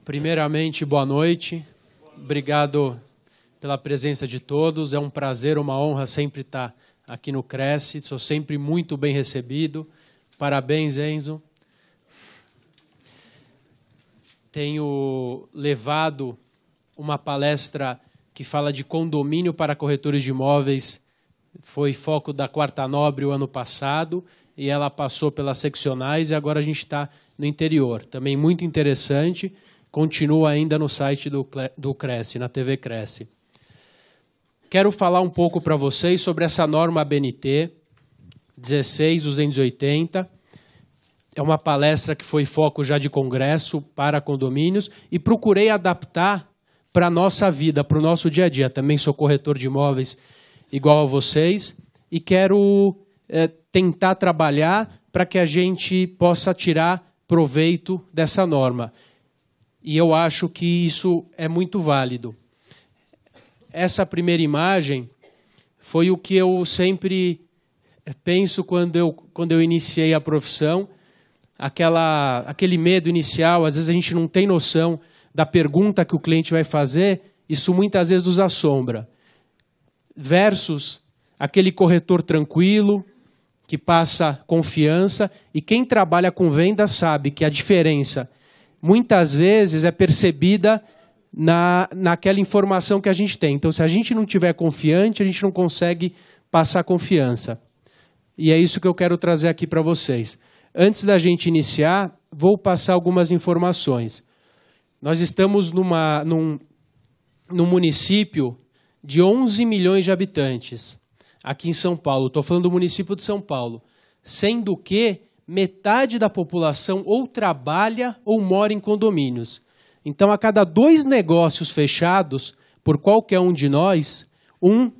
Primeiramente, boa noite. Obrigado pela presença de todos. É um prazer, uma honra sempre estar aqui no Cresce. Sou sempre muito bem recebido. Parabéns, Enzo. Tenho levado uma palestra que fala de condomínio para corretores de imóveis. Foi foco da Quarta Nobre o ano passado e ela passou pelas seccionais e agora a gente está no interior. Também muito interessante. Continua ainda no site do Cresce, na TV Cresce. Quero falar um pouco para vocês sobre essa norma ABNT 16280. É uma palestra que foi foco já de congresso para condomínios e procurei adaptar para a nossa vida, para o nosso dia a dia. Também sou corretor de imóveis igual a vocês e quero tentar trabalhar para que a gente possa tirar proveito dessa norma. E eu acho que isso é muito válido. Essa primeira imagem foi o que eu sempre penso quando eu iniciei a profissão. Aquele medo inicial, às vezes a gente não tem noção da pergunta que o cliente vai fazer, isso muitas vezes nos assombra. Versus aquele corretor tranquilo, que passa confiança, e quem trabalha com venda sabe que a diferença muitas vezes é percebida naquela informação que a gente tem. Então, se a gente não tiver confiante, a gente não consegue passar confiança. E é isso que eu quero trazer aqui para vocês. Antes da gente iniciar, vou passar algumas informações. Nós estamos num município de 11 milhões de habitantes, aqui em São Paulo. Estou falando do município de São Paulo. Sendo que metade da população ou trabalha ou mora em condomínios. Então, a cada 2 negócios fechados por qualquer um de nós, um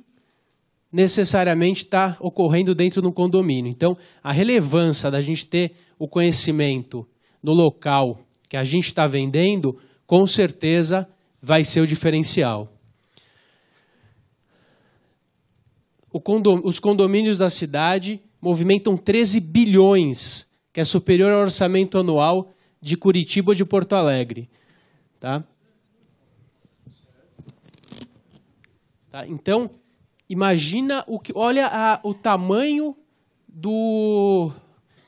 necessariamente está ocorrendo dentro de um condomínio. Então, a relevância da gente ter o conhecimento no local que a gente está vendendo, com certeza vai ser o diferencial. Os condomínios da cidade movimentam 13 bilhões, que é superior ao orçamento anual de Curitiba ou de Porto Alegre. Tá? Então, imagina olha o tamanho do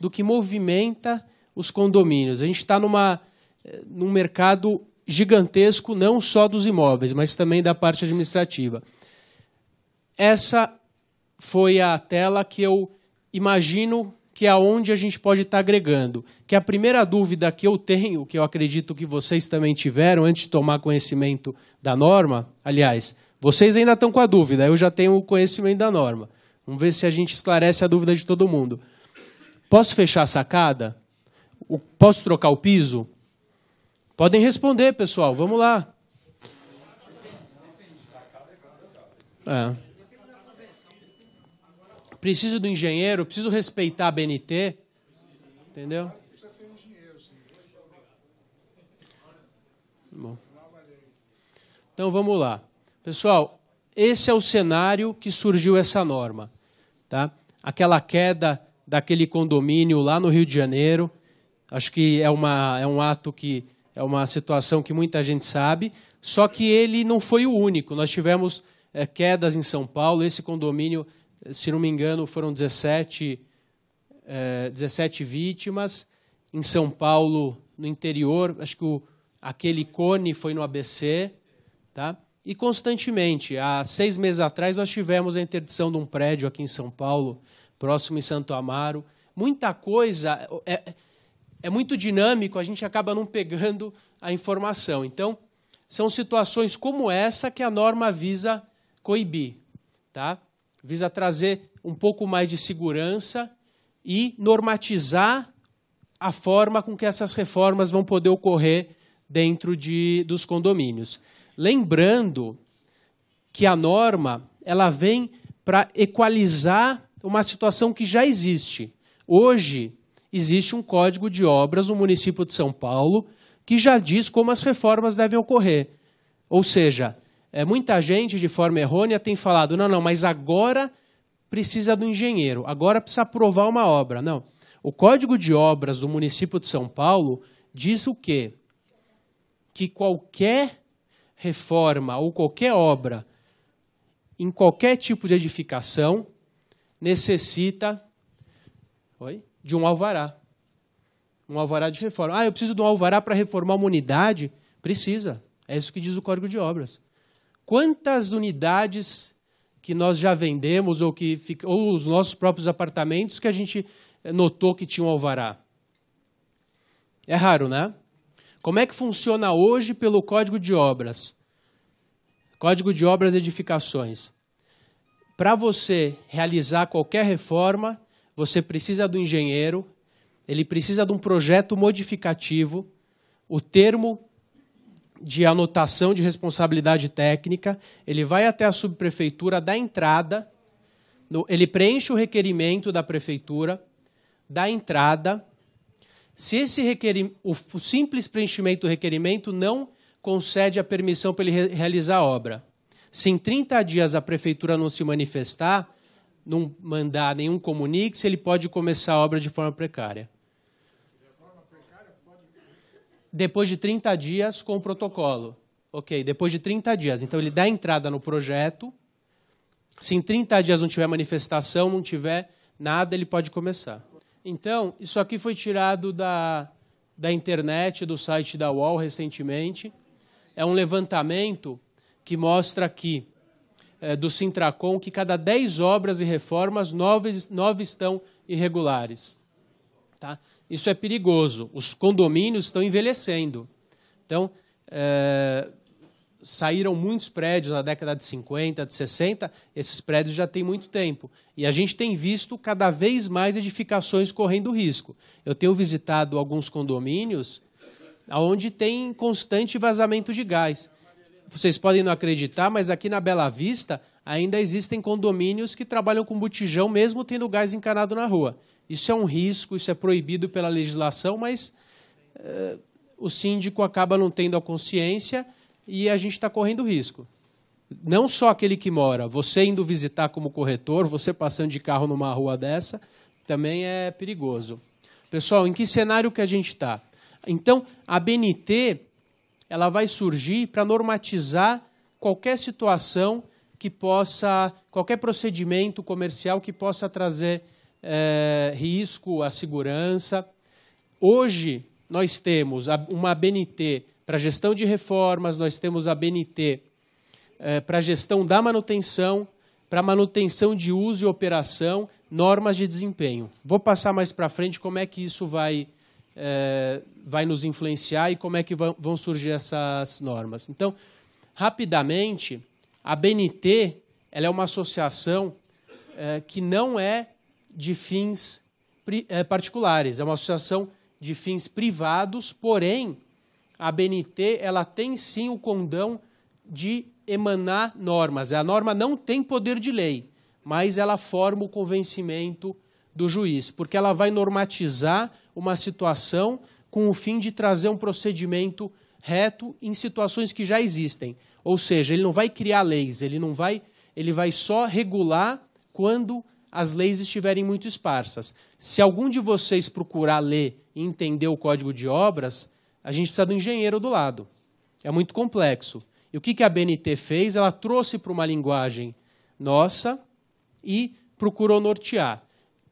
que movimenta os condomínios. A gente está num mercado gigantesco, não só dos imóveis, mas também da parte administrativa. Essa foi a tela que eu imagino que é onde a gente pode estar agregando. Que a primeira dúvida que eu tenho, que eu acredito que vocês também tiveram antes de tomar conhecimento da norma, aliás, vocês ainda estão com a dúvida, eu já tenho o conhecimento da norma. Vamos ver se a gente esclarece a dúvida de todo mundo. Posso fechar a sacada? Posso trocar o piso? Podem responder, pessoal, vamos lá. Preciso do engenheiro, preciso respeitar a BNT, entendeu? Bom. Então vamos lá. Pessoal, esse é o cenário que surgiu essa norma. Tá? Aquela queda daquele condomínio lá no Rio de Janeiro, acho que é um ato que é uma situação que muita gente sabe, só que ele não foi o único. Nós tivemos quedas em São Paulo, esse condomínio, se não me engano, foram 17 vítimas. Em São Paulo, no interior, acho que aquele cone foi no ABC. Tá? E constantemente, há 6 meses atrás, nós tivemos a interdição de um prédio aqui em São Paulo, próximo em Santo Amaro. Muita coisa, é muito dinâmico, a gente acaba não pegando a informação. Então, são situações como essa que a norma visa coibir. Tá? Visa trazer um pouco mais de segurança e normatizar a forma com que essas reformas vão poder ocorrer dentro dos condomínios. Lembrando que a norma ela vem para equalizar uma situação que já existe. Hoje, existe um código de obras no município de São Paulo que já diz como as reformas devem ocorrer. Ou seja, muita gente, de forma errônea, tem falado, não, mas agora precisa do engenheiro, agora precisa aprovar uma obra. Não. O Código de Obras do município de São Paulo diz o quê? que qualquer reforma ou qualquer obra, em qualquer tipo de edificação, necessita de um alvará. Um alvará de reforma. Eu preciso de um alvará para reformar uma unidade? Precisa. É isso que diz o Código de Obras. Quantas unidades que nós já vendemos ou os nossos próprios apartamentos que a gente notou que tinha um alvará? É raro, né? Como é que funciona hoje pelo Código de Obras? Código de Obras e Edificações. Para você realizar qualquer reforma, você precisa do engenheiro, ele precisa de um projeto modificativo, o termo de anotação de responsabilidade técnica, ele vai até a subprefeitura, dá entrada, ele preenche o requerimento da prefeitura, dá entrada. Se esse o simples preenchimento do requerimento não concede a permissão para ele realizar a obra, se em 30 dias a prefeitura não se manifestar, não mandar nenhum comunique, ele pode começar a obra de forma precária. Depois de 30 dias com o protocolo. Ok, depois de 30 dias. Então, ele dá entrada no projeto. Se em 30 dias não tiver manifestação, não tiver nada, ele pode começar. Então, isso aqui foi tirado da internet, do site da UOL, recentemente. É um levantamento que mostra aqui, do Sintracom, que cada 10 obras e reformas, 9 estão irregulares. Tá? Isso é perigoso. Os condomínios estão envelhecendo. Então, saíram muitos prédios na década de 50, de 60, esses prédios já têm muito tempo. E a gente tem visto cada vez mais edificações correndo risco. Eu tenho visitado alguns condomínios onde tem constante vazamento de gás. Vocês podem não acreditar, mas aqui na Bela Vista ainda existem condomínios que trabalham com botijão, mesmo tendo gás encanado na rua. Isso é um risco, isso é proibido pela legislação, mas o síndico acaba não tendo a consciência e a gente está correndo risco. Não só aquele que mora, você indo visitar como corretor, você passando de carro numa rua dessa, também é perigoso. Pessoal, em que cenário que a gente está? Então, a ABNT ela vai surgir para normatizar qualquer situação que possa, qualquer procedimento comercial que possa trazer risco à segurança. Hoje, nós temos uma ABNT para gestão de reformas, nós temos a ABNT para gestão da manutenção, para manutenção de uso e operação, normas de desempenho. Vou passar mais para frente como é que isso vai nos influenciar e como é que vão surgir essas normas. Então, rapidamente, a ABNT ela é uma associação que não é de fins particulares, é uma associação de fins privados, porém, a ABNT ela tem sim o condão de emanar normas. A norma não tem poder de lei, mas ela forma o convencimento do juiz, porque ela vai normatizar uma situação com o fim de trazer um procedimento reto em situações que já existem. Ou seja, ele não vai criar leis, ele vai só regular quando as leis estiverem muito esparsas. Se algum de vocês procurar ler e entender o Código de Obras, a gente precisa do engenheiro do lado. É muito complexo. E o que a ABNT fez? Ela trouxe para uma linguagem nossa e procurou nortear.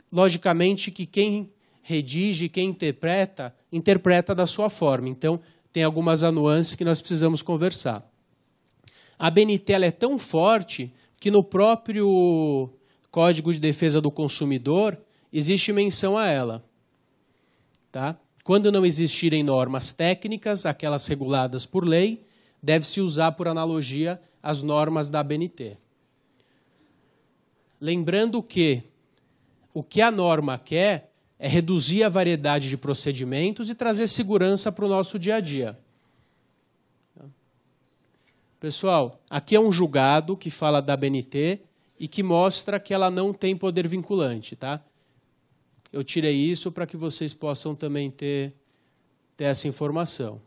Logicamente que quem redige, quem interpreta, interpreta da sua forma. Então, tem algumas nuances que nós precisamos conversar. A ABNT ela é tão forte que no próprio Código de Defesa do Consumidor existe menção a ela. Tá? Quando não existirem normas técnicas, aquelas reguladas por lei, deve-se usar por analogia as normas da ABNT. Lembrando que o que a norma quer é reduzir a variedade de procedimentos e trazer segurança para o nosso dia a dia. Pessoal, aqui é um julgado que fala da ABNT e que mostra que ela não tem poder vinculante, tá? Eu tirei isso para que vocês possam também ter essa informação.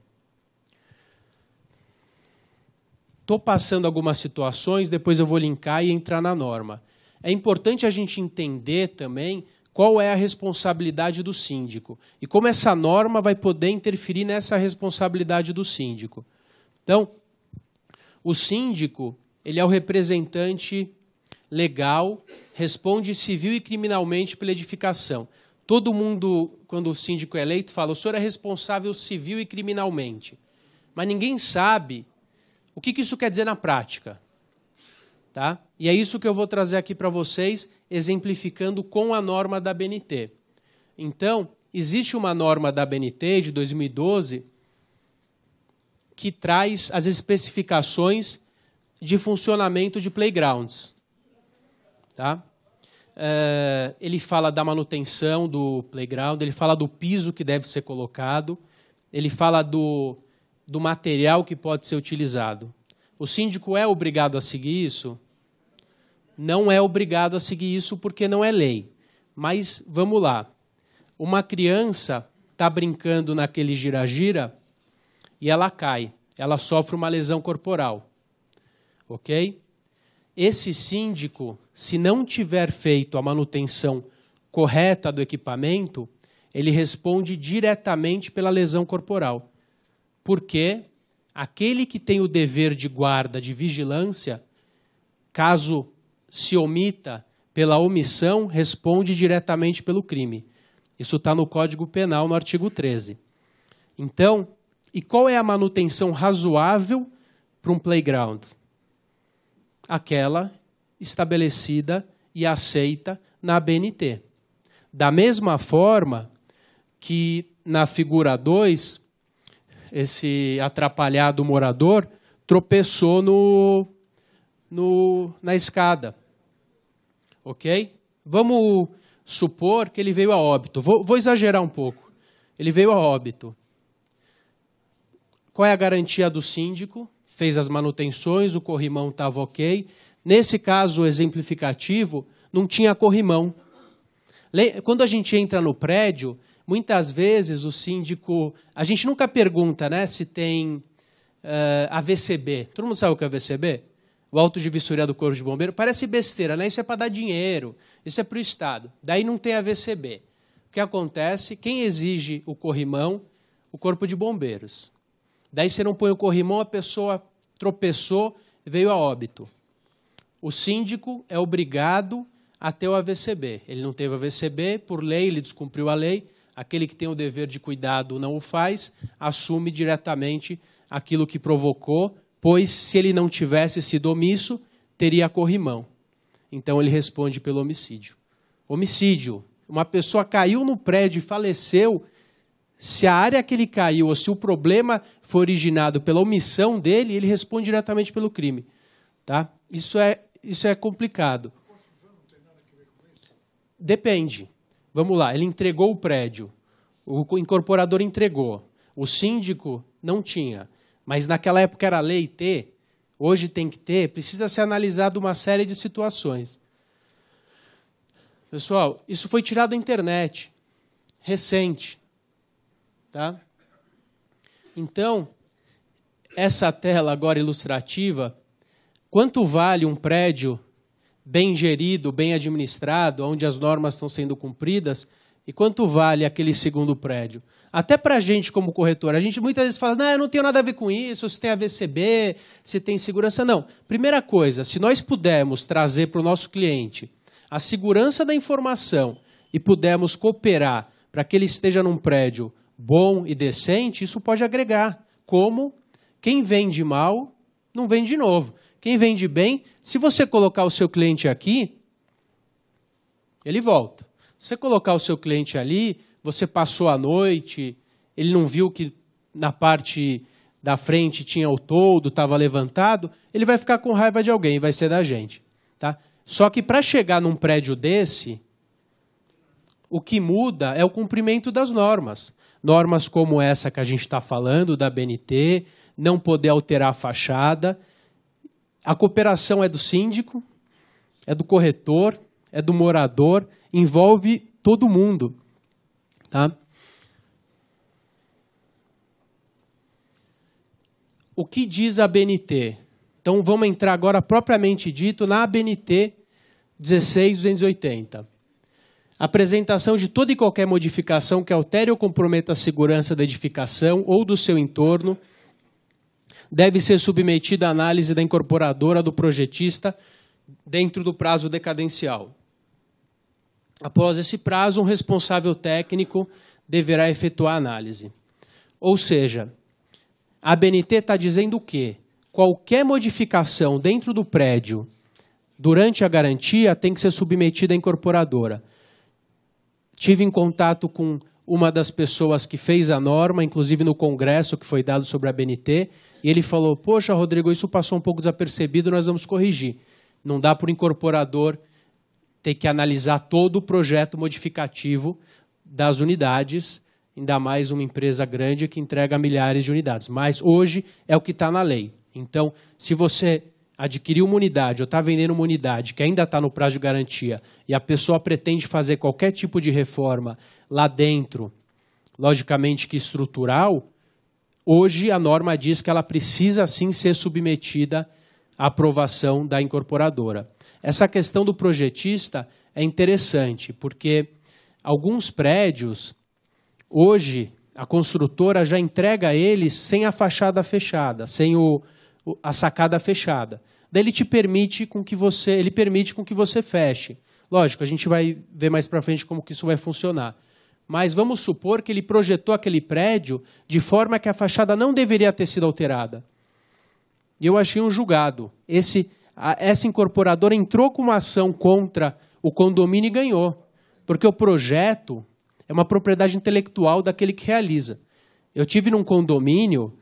Estou passando algumas situações, depois eu vou linkar e entrar na norma. É importante a gente entender também qual é a responsabilidade do síndico e como essa norma vai poder interferir nessa responsabilidade do síndico. Então, o síndico, ele é o representante legal, responde civil e criminalmente pela edificação. Todo mundo, quando o síndico é eleito, fala: o senhor é responsável civil e criminalmente. Mas ninguém sabe o que isso quer dizer na prática. Tá? E é isso que eu vou trazer aqui para vocês, exemplificando com a norma da ABNT. Então, existe uma norma da ABNT de 2012 que traz as especificações de funcionamento de playgrounds. Tá? Ele fala da manutenção do playground, ele fala do piso que deve ser colocado, ele fala do material que pode ser utilizado. O síndico é obrigado a seguir isso? Não é obrigado a seguir isso porque não é lei. Mas vamos lá. Uma criança está brincando naquele gira-gira e ela cai. Ela sofre uma lesão corporal. Ok? Esse síndico, se não tiver feito a manutenção correta do equipamento, ele responde diretamente pela lesão corporal. Porque aquele que tem o dever de guarda, de vigilância, caso se omita pela omissão, responde diretamente pelo crime. Isso está no Código Penal, no artigo 13. Então, e qual é a manutenção razoável para um playground? Aquela estabelecida e aceita na ABNT. Da mesma forma que na figura 2, esse atrapalhado morador tropeçou na escada. Ok? Vamos supor que ele veio a óbito. Vou exagerar um pouco. Ele veio a óbito. Qual é a garantia do síndico? Fez as manutenções, o corrimão estava ok. Nesse caso exemplificativo, não tinha corrimão. Quando a gente entra no prédio, muitas vezes o síndico... A gente nunca pergunta, né, se tem AVCB. Todo mundo sabe o que é AVCB? O auto de vistoria do Corpo de Bombeiro. Parece besteira, né? Isso é para dar dinheiro, isso é para o Estado. Daí não tem AVCB. O que acontece? Quem exige o corrimão? O Corpo de Bombeiros. Daí você não põe o corrimão, a pessoa tropeçou, veio a óbito. O síndico é obrigado a ter o AVCB. Ele não teve o AVCB, por lei, ele descumpriu a lei. Aquele que tem o dever de cuidado não o faz, assume diretamente aquilo que provocou, pois se ele não tivesse sido omisso, teria corrimão. Então ele responde pelo homicídio. Homicídio. Uma pessoa caiu no prédio e faleceu. Se a área que ele caiu ou se o problema foi originado pela omissão dele, ele responde diretamente pelo crime. Tá? Isso é complicado. Depende. Vamos lá, ele entregou o prédio, o incorporador entregou, o síndico não tinha, mas naquela época era lei ter, hoje tem que ter, precisa ser analisado uma série de situações. Pessoal, isso foi tirado da internet, recente. Tá? Então, essa tela agora ilustrativa, quanto vale um prédio bem gerido, bem administrado, onde as normas estão sendo cumpridas, e quanto vale aquele segundo prédio? Até para a gente como corretor, a gente muitas vezes fala, não, eu não tenho nada a ver com isso, se tem AVCB, se tem segurança. Não. Primeira coisa, se nós pudermos trazer para o nosso cliente a segurança da informação e pudermos cooperar para que ele esteja num prédio bom e decente, isso pode agregar. Como quem vende mal, não vende de novo. Quem vende bem, se você colocar o seu cliente aqui, ele volta. Se você colocar o seu cliente ali, você passou a noite, ele não viu que na parte da frente tinha o toldo, estava levantado, ele vai ficar com raiva de alguém, vai ser da gente. Tá? Só que para chegar num prédio desse, o que muda é o cumprimento das normas. Normas como essa que a gente está falando, da ABNT, não poder alterar a fachada. A cooperação é do síndico, é do corretor, é do morador, envolve todo mundo. Tá? O que diz a ABNT? Então vamos entrar agora propriamente dito na ABNT 16.280. Apresentação de toda e qualquer modificação que altere ou comprometa a segurança da edificação ou do seu entorno deve ser submetida à análise da incorporadora do projetista dentro do prazo decadencial. Após esse prazo, um responsável técnico deverá efetuar a análise. Ou seja, a ABNT está dizendo o quê? Qualquer modificação dentro do prédio durante a garantia tem que ser submetida à incorporadora. Tive em contato com uma das pessoas que fez a norma, inclusive no congresso que foi dado sobre a ABNT, e ele falou, poxa, Rodrigo, isso passou um pouco desapercebido, nós vamos corrigir. Não dá para o incorporador ter que analisar todo o projeto modificativo das unidades, ainda mais uma empresa grande que entrega milhares de unidades. Mas hoje é o que está na lei. Então, se você adquiriu uma unidade ou está vendendo uma unidade que ainda está no prazo de garantia e a pessoa pretende fazer qualquer tipo de reforma lá dentro, logicamente que estrutural, hoje a norma diz que ela precisa sim ser submetida à aprovação da incorporadora. Essa questão do projetista é interessante, porque alguns prédios, hoje, a construtora já entrega eles sem a fachada fechada, sem a sacada fechada. Daí ele permite com que você feche. Lógico, a gente vai ver mais para frente como que isso vai funcionar. Mas vamos supor que ele projetou aquele prédio de forma que a fachada não deveria ter sido alterada. E eu achei um julgado. Essa incorporadora entrou com uma ação contra o condomínio e ganhou. Porque o projeto é uma propriedade intelectual daquele que realiza. Eu tive num condomínio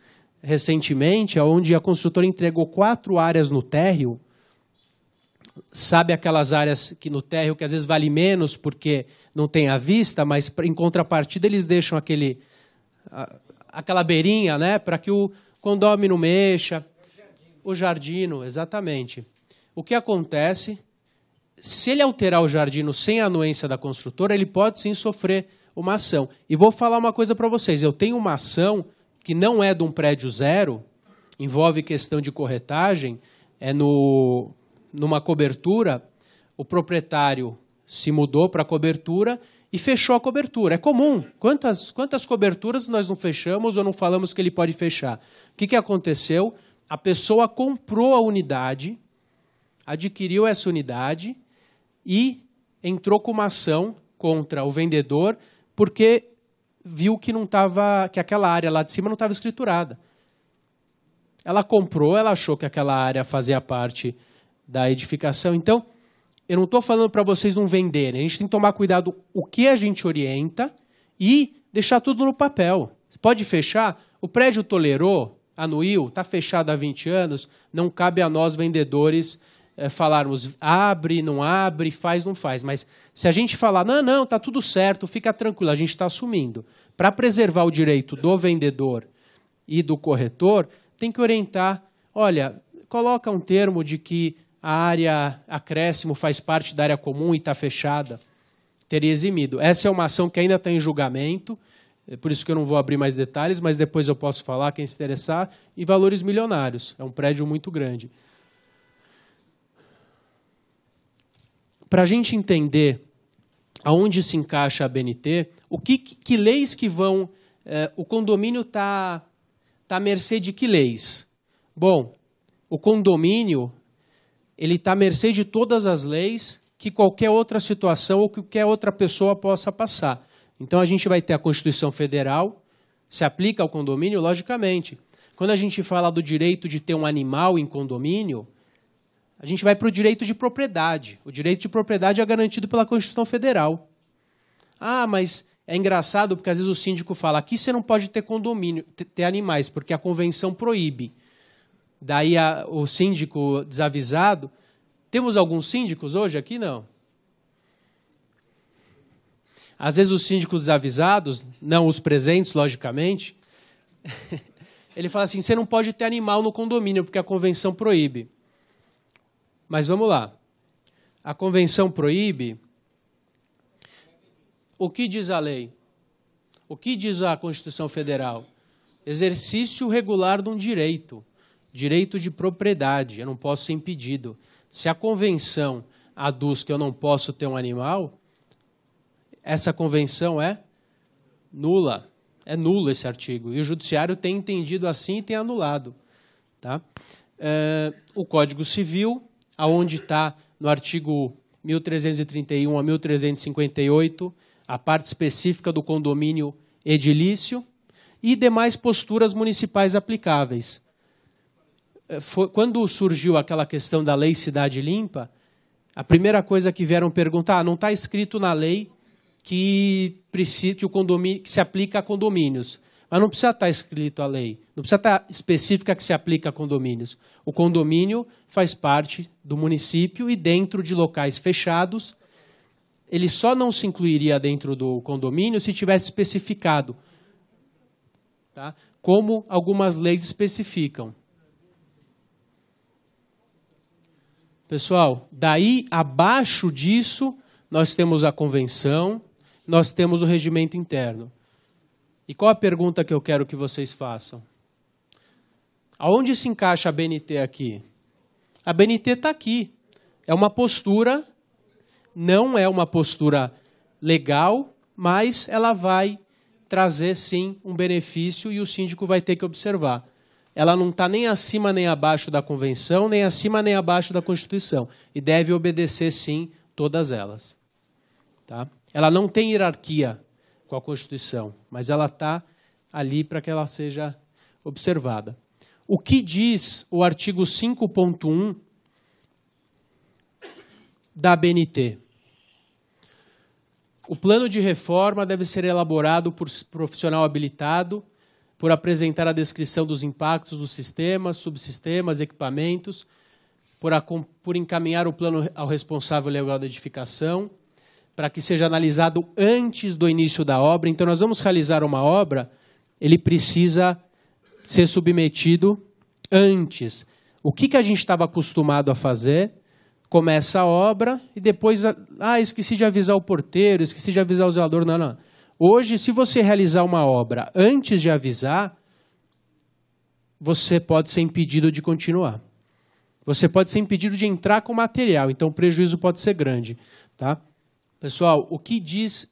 recentemente, onde a construtora entregou 4 áreas no térreo. Sabe aquelas áreas que no térreo que às vezes vale menos porque não tem a vista, mas em contrapartida eles deixam aquela beirinha, né, para que o condomínio não mexa. O jardino, exatamente. O que acontece, se ele alterar o jardino sem a anuência da construtora, ele pode sim sofrer uma ação. E vou falar uma coisa para vocês, eu tenho uma ação que não é de um prédio zero, envolve questão de corretagem, é numa cobertura, o proprietário se mudou para a cobertura e fechou a cobertura. É comum. Quantas coberturas nós não fechamos ou não falamos que ele pode fechar? O que aconteceu? A pessoa comprou a unidade, adquiriu essa unidade e entrou com uma ação contra o vendedor porque viu que que aquela área lá de cima não estava escriturada. Ela comprou, ela achou que aquela área fazia parte da edificação. Então, eu não estou falando para vocês não venderem. A gente tem que tomar cuidado o que a gente orienta e deixar tudo no papel. Pode fechar? O prédio tolerou, anuiu, está fechado há 20 anos, não cabe a nós vendedores falarmos abre, não abre, faz, não faz. Mas se a gente falar, não, está tudo certo, fica tranquilo, a gente está assumindo. Para preservar o direito do vendedor e do corretor, tem que orientar, olha, coloca um termo de que a área acréscimo faz parte da área comum e está fechada, teria eximido. Essa é uma ação que ainda está em julgamento, por isso que eu não vou abrir mais detalhes, mas depois eu posso falar, quem se interessar, e valores milionários. É um prédio muito grande. Para a gente entender aonde se encaixa a ABNT, que leis que vão... o condomínio está à mercê de que leis? Bom, o condomínio está à mercê de todas as leis que qualquer outra situação ou que qualquer outra pessoa possa passar. Então, a gente vai ter a Constituição Federal, se aplica ao condomínio, logicamente. Quando a gente fala do direito de ter um animal em condomínio, a gente vai para o direito de propriedade. O direito de propriedade é garantido pela Constituição Federal. Ah, mas é engraçado porque às vezes o síndico fala aqui você não pode ter condomínio, ter animais, porque a convenção proíbe. Daí o síndico desavisado... Temos alguns síndicos hoje aqui? Não. Às vezes os síndicos desavisados, não os presentes, logicamente, ele fala assim, você não pode ter animal no condomínio, porque a convenção proíbe. Mas vamos lá. A convenção proíbe. O que diz a lei? O que diz a Constituição Federal? Exercício regular de um direito. Direito de propriedade. Eu não posso ser impedido. Se a convenção aduz que eu não posso ter um animal, essa convenção é nula. É nulo esse artigo. E o Judiciário tem entendido assim e tem anulado. Tá? O Código Civil, aonde está no artigo 1331 a 1358, a parte específica do condomínio edilício e demais posturas municipais aplicáveis. Quando surgiu aquela questão da Lei Cidade Limpa, a primeira coisa que vieram perguntar, não está escrito na lei que o condomínio que se aplica a condomínios. Mas não precisa estar escrito a lei, não precisa estar específica que se aplica a condomínios. O condomínio faz parte do município e dentro de locais fechados, ele só não se incluiria dentro do condomínio se tivesse especificado, tá? Como algumas leis especificam. Pessoal, daí abaixo disso, nós temos a convenção, nós temos o regimento interno. E qual a pergunta que eu quero que vocês façam? Aonde se encaixa a BNT aqui? A BNT está aqui. É uma postura, não é uma postura legal, mas ela vai trazer, sim, um benefício e o síndico vai ter que observar. Ela não está nem acima nem abaixo da Convenção, nem acima nem abaixo da Constituição. E deve obedecer, sim, todas elas. Tá? Ela não tem hierarquia com a Constituição, mas ela está ali para que ela seja observada. O que diz o artigo 5.1 da BNT? O plano de reforma deve ser elaborado por profissional habilitado, por apresentar a descrição dos impactos dos sistemas, subsistemas, equipamentos, por encaminhar o plano ao responsável legal da edificação, para que seja analisado antes do início da obra. Então, nós vamos realizar uma obra, ele precisa ser submetido antes. O que a gente estava acostumado a fazer? Começa a obra e depois, esqueci de avisar o porteiro, esqueci de avisar o zelador. Não, não. Hoje, se você realizar uma obra antes de avisar, você pode ser impedido de continuar. Você pode ser impedido de entrar com material, então o prejuízo pode ser grande. Tá? Pessoal, o que diz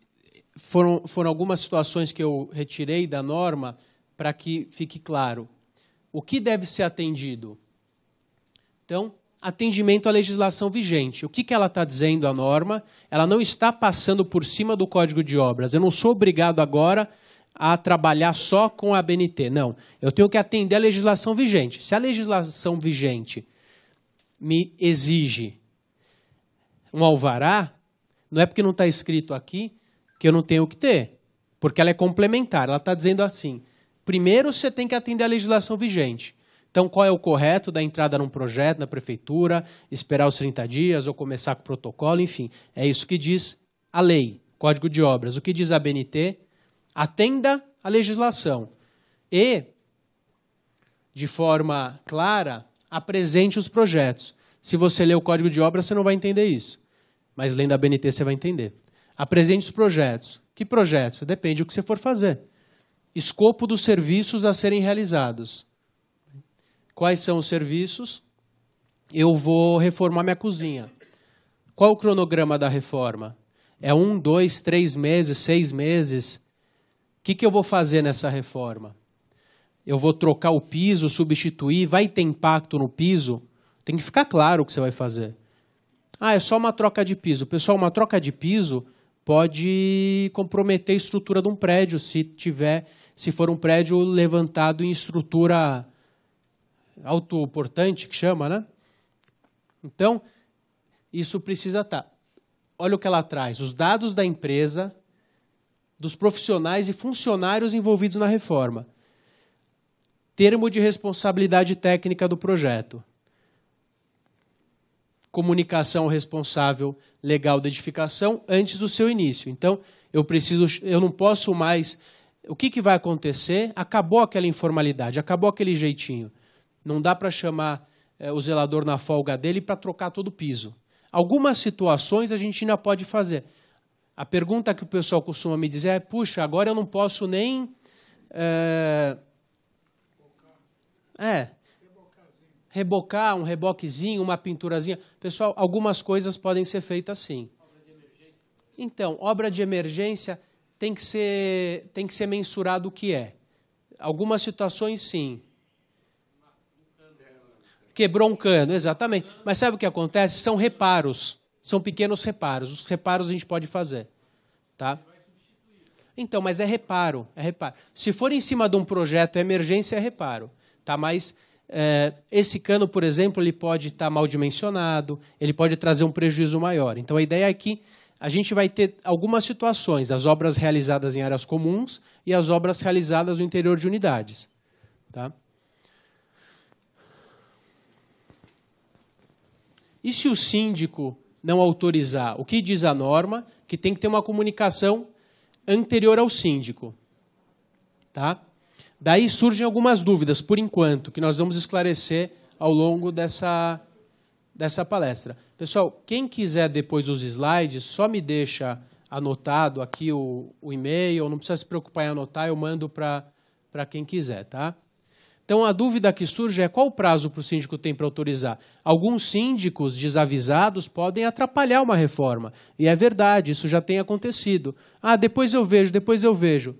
foram algumas situações que eu retirei da norma para que fique claro. O que deve ser atendido? Então, atendimento à legislação vigente. O que ela está dizendo, a norma? Ela não está passando por cima do Código de Obras. Eu não sou obrigado agora a trabalhar só com a BNT. Não, eu tenho que atender à legislação vigente. Se a legislação vigente me exige um alvará, não é porque não está escrito aqui que eu não tenho que ter, porque ela é complementar. Ela está dizendo assim, primeiro você tem que atender à legislação vigente. Então, qual é o correto da entrada num projeto na prefeitura, esperar os 30 dias ou começar com o protocolo, enfim. É isso que diz a lei, Código de Obras. O que diz a BNT? Atenda à legislação e, de forma clara, apresente os projetos. Se você ler o Código de Obras, você não vai entender isso. Mas lendo a BNT, você vai entender. Apresente os projetos. Que projetos? Depende do que você for fazer. Escopo dos serviços a serem realizados. Quais são os serviços? Eu vou reformar minha cozinha. Qual o cronograma da reforma? É 1, 2, 3 meses, 6 meses? O que eu vou fazer nessa reforma? Eu vou trocar o piso, substituir? Vai ter impacto no piso? Tem que ficar claro o que você vai fazer. É só uma troca de piso. Pessoal, uma troca de piso pode comprometer a estrutura de um prédio, se for um prédio levantado em estrutura autoportante, que chama, né? Então, isso precisa estar. Olha o que ela traz, os dados da empresa, dos profissionais e funcionários envolvidos na reforma. Termo de responsabilidade técnica do projeto. Comunicação ao responsável legal da edificação antes do seu início. Então, eu não posso mais... O que vai acontecer? Acabou aquela informalidade, acabou aquele jeitinho. Não dá para chamar o zelador na folga dele para trocar todo o piso. Algumas situações a gente ainda pode fazer. A pergunta que o pessoal costuma me dizer é, puxa, agora eu não posso nem... rebocar, um reboquezinho, uma pinturazinha. Pessoal, algumas coisas podem ser feitas assim. Então, obra de emergência tem que ser mensurado o que é. Algumas situações, sim. Quebrou um cano, exatamente. Mas sabe o que acontece? São reparos. São pequenos reparos. Os reparos a gente pode fazer. Tá? Então, mas é reparo. Se for em cima de um projeto, emergência é reparo. Tá? Mas esse cano, por exemplo, ele pode estar mal dimensionado, ele pode trazer um prejuízo maior. Então, a ideia é que a gente vai ter algumas situações, as obras realizadas em áreas comuns e as obras realizadas no interior de unidades. Tá? E se o síndico não autorizar? O que diz a norma? Que tem que ter uma comunicação anterior ao síndico. Tá? Daí surgem algumas dúvidas, por enquanto, que nós vamos esclarecer ao longo dessa palestra. Pessoal, quem quiser depois os slides, só me deixa anotado aqui o e-mail, não precisa se preocupar em anotar, eu mando para quem quiser. Tá? Então, a dúvida que surge é qual o prazo para o síndico tem para autorizar. Alguns síndicos desavisados podem atrapalhar uma reforma. E é verdade, isso já tem acontecido. Ah, depois eu vejo.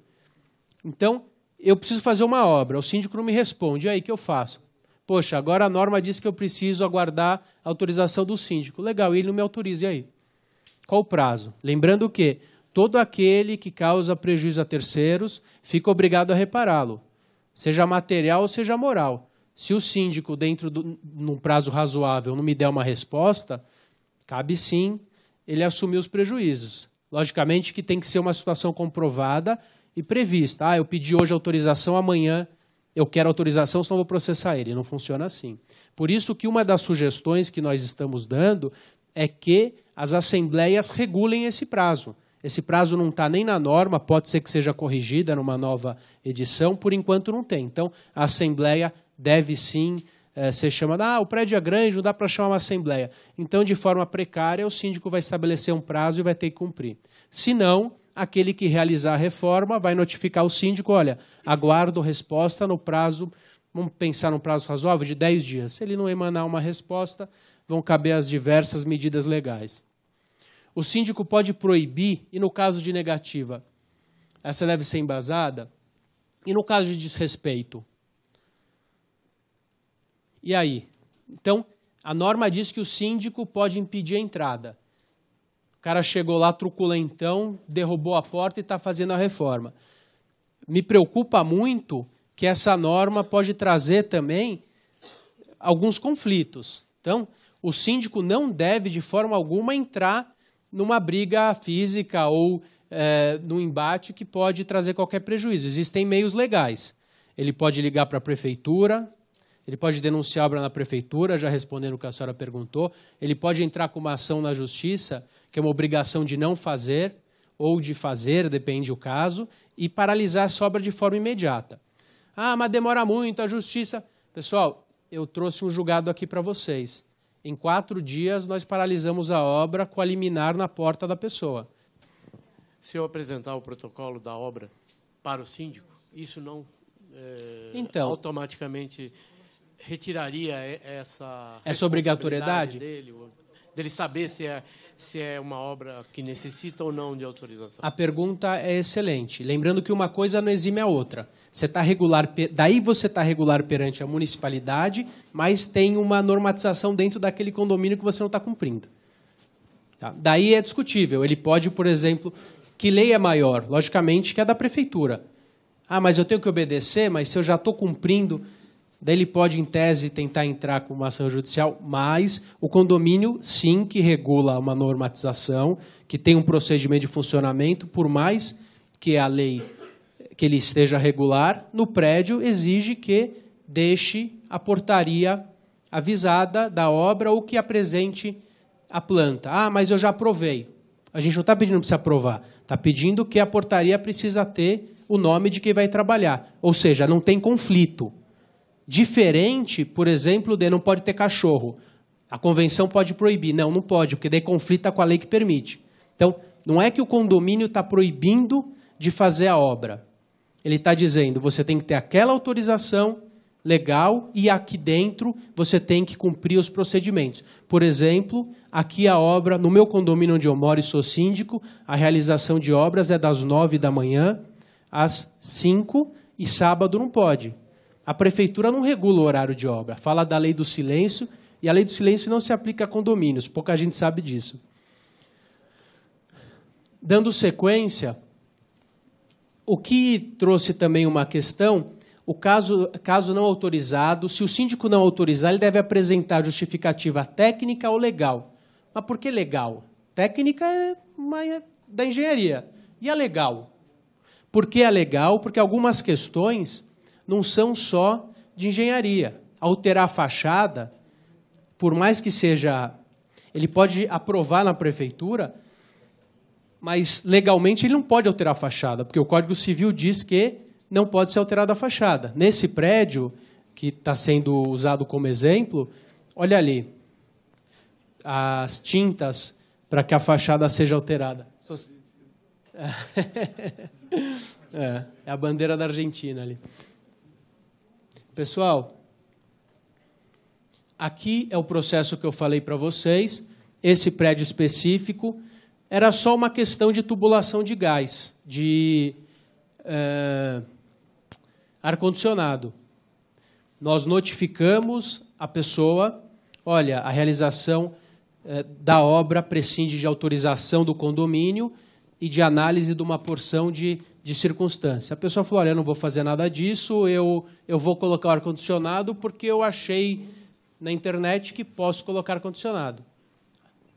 Então, eu preciso fazer uma obra, o síndico não me responde, e aí, o que eu faço? Poxa, agora a norma diz que eu preciso aguardar a autorização do síndico. Legal, e ele não me autoriza, e aí? Qual o prazo? Lembrando que todo aquele que causa prejuízo a terceiros fica obrigado a repará-lo, seja material ou seja moral. Se o síndico, num prazo razoável, não me der uma resposta, cabe sim ele assumir os prejuízos. Logicamente que tem que ser uma situação comprovada e prevista. Ah, eu pedi hoje autorização, amanhã eu quero autorização, senão vou processar ele. Não funciona assim. Por isso que uma das sugestões que nós estamos dando é que as assembleias regulem esse prazo. Esse prazo não está nem na norma, pode ser que seja corrigida numa nova edição, por enquanto não tem. Então, a assembleia deve sim ser chamada. Ah, o prédio é grande, não dá para chamar uma assembleia. Então, de forma precária, o síndico vai estabelecer um prazo e vai ter que cumprir. Se não, aquele que realizar a reforma vai notificar o síndico, olha, aguardo resposta no prazo, vamos pensar num prazo razoável de 10 dias. Se ele não emanar uma resposta, vão caber as diversas medidas legais. O síndico pode proibir, e no caso de negativa, essa deve ser embasada, e no caso de desrespeito? E aí? Então, a norma diz que o síndico pode impedir a entrada. O cara chegou lá truculentão, derrubou a porta e está fazendo a reforma. Me preocupa muito que essa norma pode trazer também alguns conflitos. Então, o síndico não deve, de forma alguma, entrar numa briga física ou num embate que pode trazer qualquer prejuízo. Existem meios legais. Ele pode ligar para a prefeitura, ele pode denunciar a obra na prefeitura, já respondendo o que a senhora perguntou. Ele pode entrar com uma ação na justiça, que é uma obrigação de não fazer ou de fazer, depende do caso, e paralisar essa obra de forma imediata. Ah, mas demora muito, a justiça... Pessoal, eu trouxe um julgado aqui para vocês. Em 4 dias, nós paralisamos a obra com a liminar na porta da pessoa. Se eu apresentar o protocolo da obra para o síndico, isso não automaticamente retiraria essa obrigatoriedade dele saber se é uma obra que necessita ou não de autorização? A pergunta é excelente. Lembrando que uma coisa não exime a outra. Você está regular, daí você está regular perante a municipalidade, mas tem uma normatização dentro daquele condomínio que você não está cumprindo. Tá? Daí é discutível. Ele pode, por exemplo, que lei é maior? Logicamente que é da prefeitura. Ah, mas eu tenho que obedecer, mas se eu já estou cumprindo... Daí ele pode, em tese, tentar entrar com uma ação judicial, mas o condomínio, sim, que regula uma normatização, que tem um procedimento de funcionamento, por mais que a lei, que ele esteja regular, no prédio exige que deixe a portaria avisada da obra ou que apresente a planta. Ah, mas eu já aprovei. A gente não está pedindo para você aprovar, está pedindo que a portaria precisa ter o nome de quem vai trabalhar. Ou seja, não tem conflito. Diferente, por exemplo, de não pode ter cachorro. A convenção pode proibir. Não, não pode, porque daí conflita com a lei que permite. Então, não é que o condomínio está proibindo de fazer a obra. Ele está dizendo, você tem que ter aquela autorização legal, e aqui dentro você tem que cumprir os procedimentos. Por exemplo, aqui a obra, no meu condomínio onde eu moro e sou síndico, a realização de obras é das 9 da manhã às 5 e sábado não pode. A prefeitura não regula o horário de obra, fala da lei do silêncio, e a lei do silêncio não se aplica a condomínios, pouca gente sabe disso. Dando sequência, o que trouxe também uma questão, o caso não autorizado, se o síndico não autorizar, ele deve apresentar justificativa técnica ou legal. Mas por que legal? Técnica é da engenharia. E a legal? Por que a legal? Porque algumas questões não são só de engenharia. Alterar a fachada, por mais que seja... Ele pode aprovar na prefeitura, mas legalmente ele não pode alterar a fachada, porque o Código Civil diz que não pode ser alterada a fachada. Nesse prédio, que está sendo usado como exemplo, olha ali, as tintas para que a fachada seja alterada. É a bandeira da Argentina ali. Pessoal, aqui é o processo que eu falei para vocês. Esse prédio específico era só uma questão de tubulação de gás, de ar-condicionado. Nós notificamos a pessoa, olha, a realização da obra prescinde de autorização do condomínio e de análise de uma porção de circunstância. A pessoa falou, olha, eu não vou fazer nada disso, eu vou colocar o ar-condicionado porque eu achei na internet que posso colocar ar-condicionado.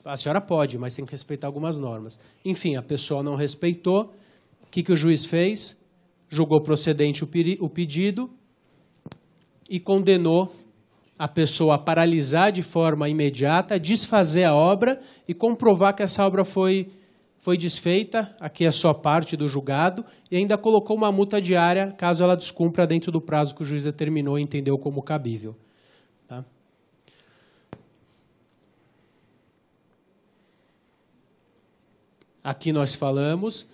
A senhora pode, mas tem que respeitar algumas normas. Enfim, a pessoa não respeitou. O que o juiz fez? Julgou procedente o pedido e condenou a pessoa a paralisar de forma imediata, desfazer a obra e comprovar que essa obra foi desfeita, aqui é só parte do julgado, e ainda colocou uma multa diária caso ela descumpra dentro do prazo que o juiz determinou e entendeu como cabível. Tá? Aqui nós falamos,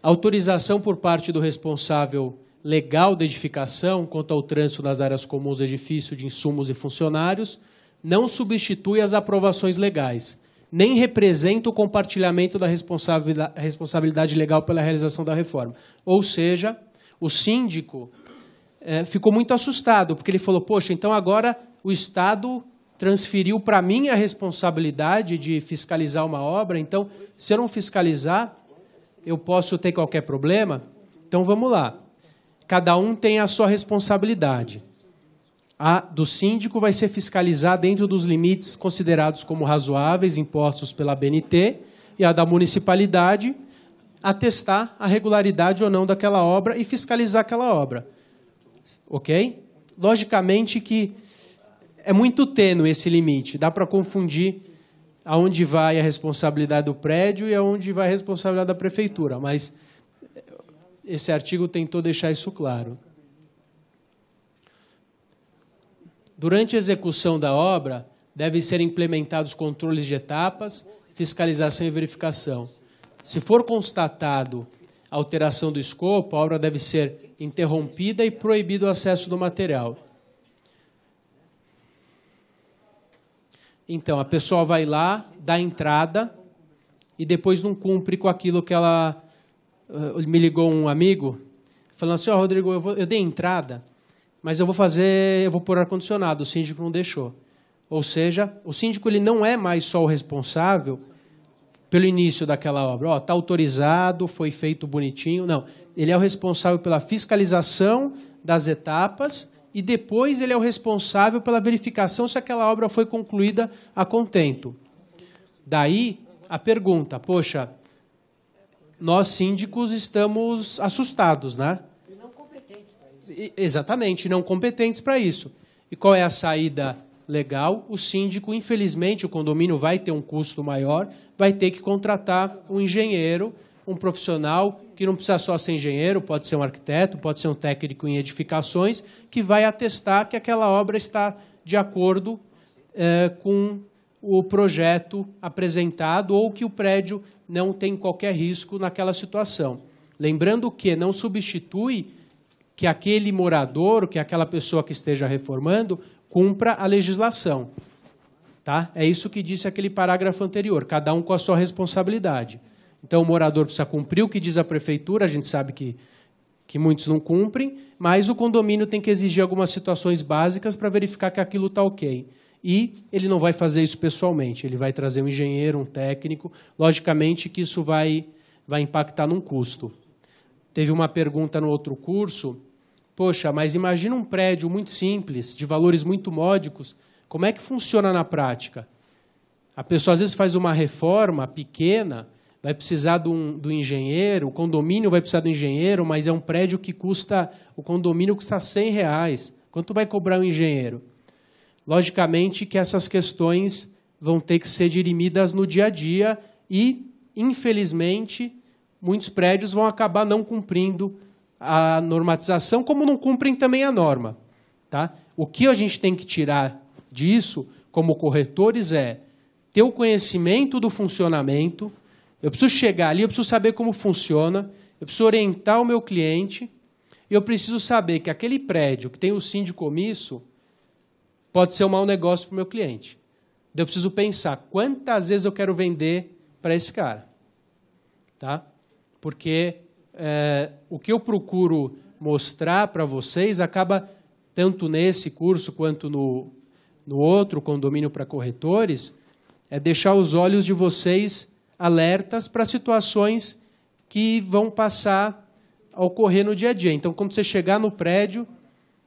autorização por parte do responsável legal da edificação quanto ao trânsito nas áreas comuns do edifício de insumos e funcionários não substitui as aprovações legais, nem representa o compartilhamento da responsabilidade legal pela realização da reforma. Ou seja, o síndico ficou muito assustado, porque ele falou, poxa, então agora o Estado transferiu para mim a responsabilidade de fiscalizar uma obra, então, se eu não fiscalizar, eu posso ter qualquer problema? Então, vamos lá. Cada um tem a sua responsabilidade. A do síndico vai ser fiscalizar dentro dos limites considerados como razoáveis, impostos pela ABNT, e a da municipalidade, atestar a regularidade ou não daquela obra e fiscalizar aquela obra. Ok? Logicamente que é muito tênue esse limite, dá para confundir aonde vai a responsabilidade do prédio e aonde vai a responsabilidade da prefeitura, mas esse artigo tentou deixar isso claro. Durante a execução da obra, devem ser implementados controles de etapas, fiscalização e verificação. Se for constatado a alteração do escopo, a obra deve ser interrompida e proibido o acesso do material. Então, a pessoa vai lá, dá entrada e depois não cumpre com aquilo que ela... Me ligou um amigo, falando assim, Rodrigo, eu dei entrada, mas eu vou pôr ar-condicionado, o síndico não deixou. Ou seja, o síndico ele não é mais só o responsável pelo início daquela obra. Está autorizado, foi feito bonitinho. Não, ele é o responsável pela fiscalização das etapas e depois ele é o responsável pela verificação se aquela obra foi concluída a contento. Daí a pergunta, poxa, nós síndicos estamos assustados, né? E não competentes para isso. Exatamente, não competentes para isso. E qual é a saída legal? O síndico, infelizmente, o condomínio vai ter um custo maior, vai ter que contratar um engenheiro, um profissional, que não precisa só ser engenheiro, pode ser um arquiteto, pode ser um técnico em edificações, que vai atestar que aquela obra está de acordo com o projeto apresentado ou que o prédio não tem qualquer risco naquela situação. Lembrando que não substitui que aquele morador, que aquela pessoa que esteja reformando, cumpra a legislação. Tá? É isso que disse aquele parágrafo anterior, cada um com a sua responsabilidade. Então, o morador precisa cumprir o que diz a prefeitura, a gente sabe que muitos não cumprem, mas o condomínio tem que exigir algumas situações básicas para verificar que aquilo está ok. E ele não vai fazer isso pessoalmente, ele vai trazer um engenheiro, um técnico, logicamente que isso vai impactar num custo. Teve uma pergunta no outro curso, poxa, mas imagina um prédio muito simples, de valores muito módicos, como é que funciona na prática? A pessoa às vezes faz uma reforma pequena, vai precisar do engenheiro, o condomínio vai precisar do engenheiro, mas é um prédio que custa, o condomínio custa R$100. Quanto vai cobrar um engenheiro? Logicamente que essas questões vão ter que ser dirimidas no dia a dia e, infelizmente, muitos prédios vão acabar não cumprindo a normatização, como não cumprem também a norma. Tá? O que a gente tem que tirar disso, como corretores, é ter o conhecimento do funcionamento. Eu preciso chegar ali, eu preciso saber como funciona, eu preciso orientar o meu cliente, e eu preciso saber que aquele prédio que tem o síndico omisso pode ser um mau negócio para o meu cliente. Eu preciso pensar quantas vezes eu quero vender para esse cara. Tá? Porque o que eu procuro mostrar para vocês acaba, tanto nesse curso quanto no outro, Condomínio para Corretores, é deixar os olhos de vocês alertas para situações que vão passar a ocorrer no dia a dia. Então, quando você chegar no prédio,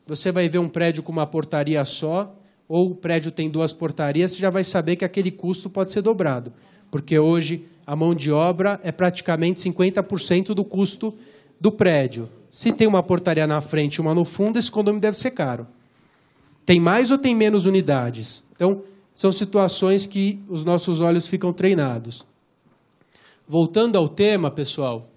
você vai ver um prédio com uma portaria só, ou o prédio tem 2 portarias, você já vai saber que aquele custo pode ser dobrado. Porque hoje a mão de obra é praticamente 50% do custo do prédio. Se tem uma portaria na frente e uma no fundo, esse condomínio deve ser caro. Tem mais ou tem menos unidades? Então, são situações que os nossos olhos ficam treinados. Voltando ao tema, pessoal,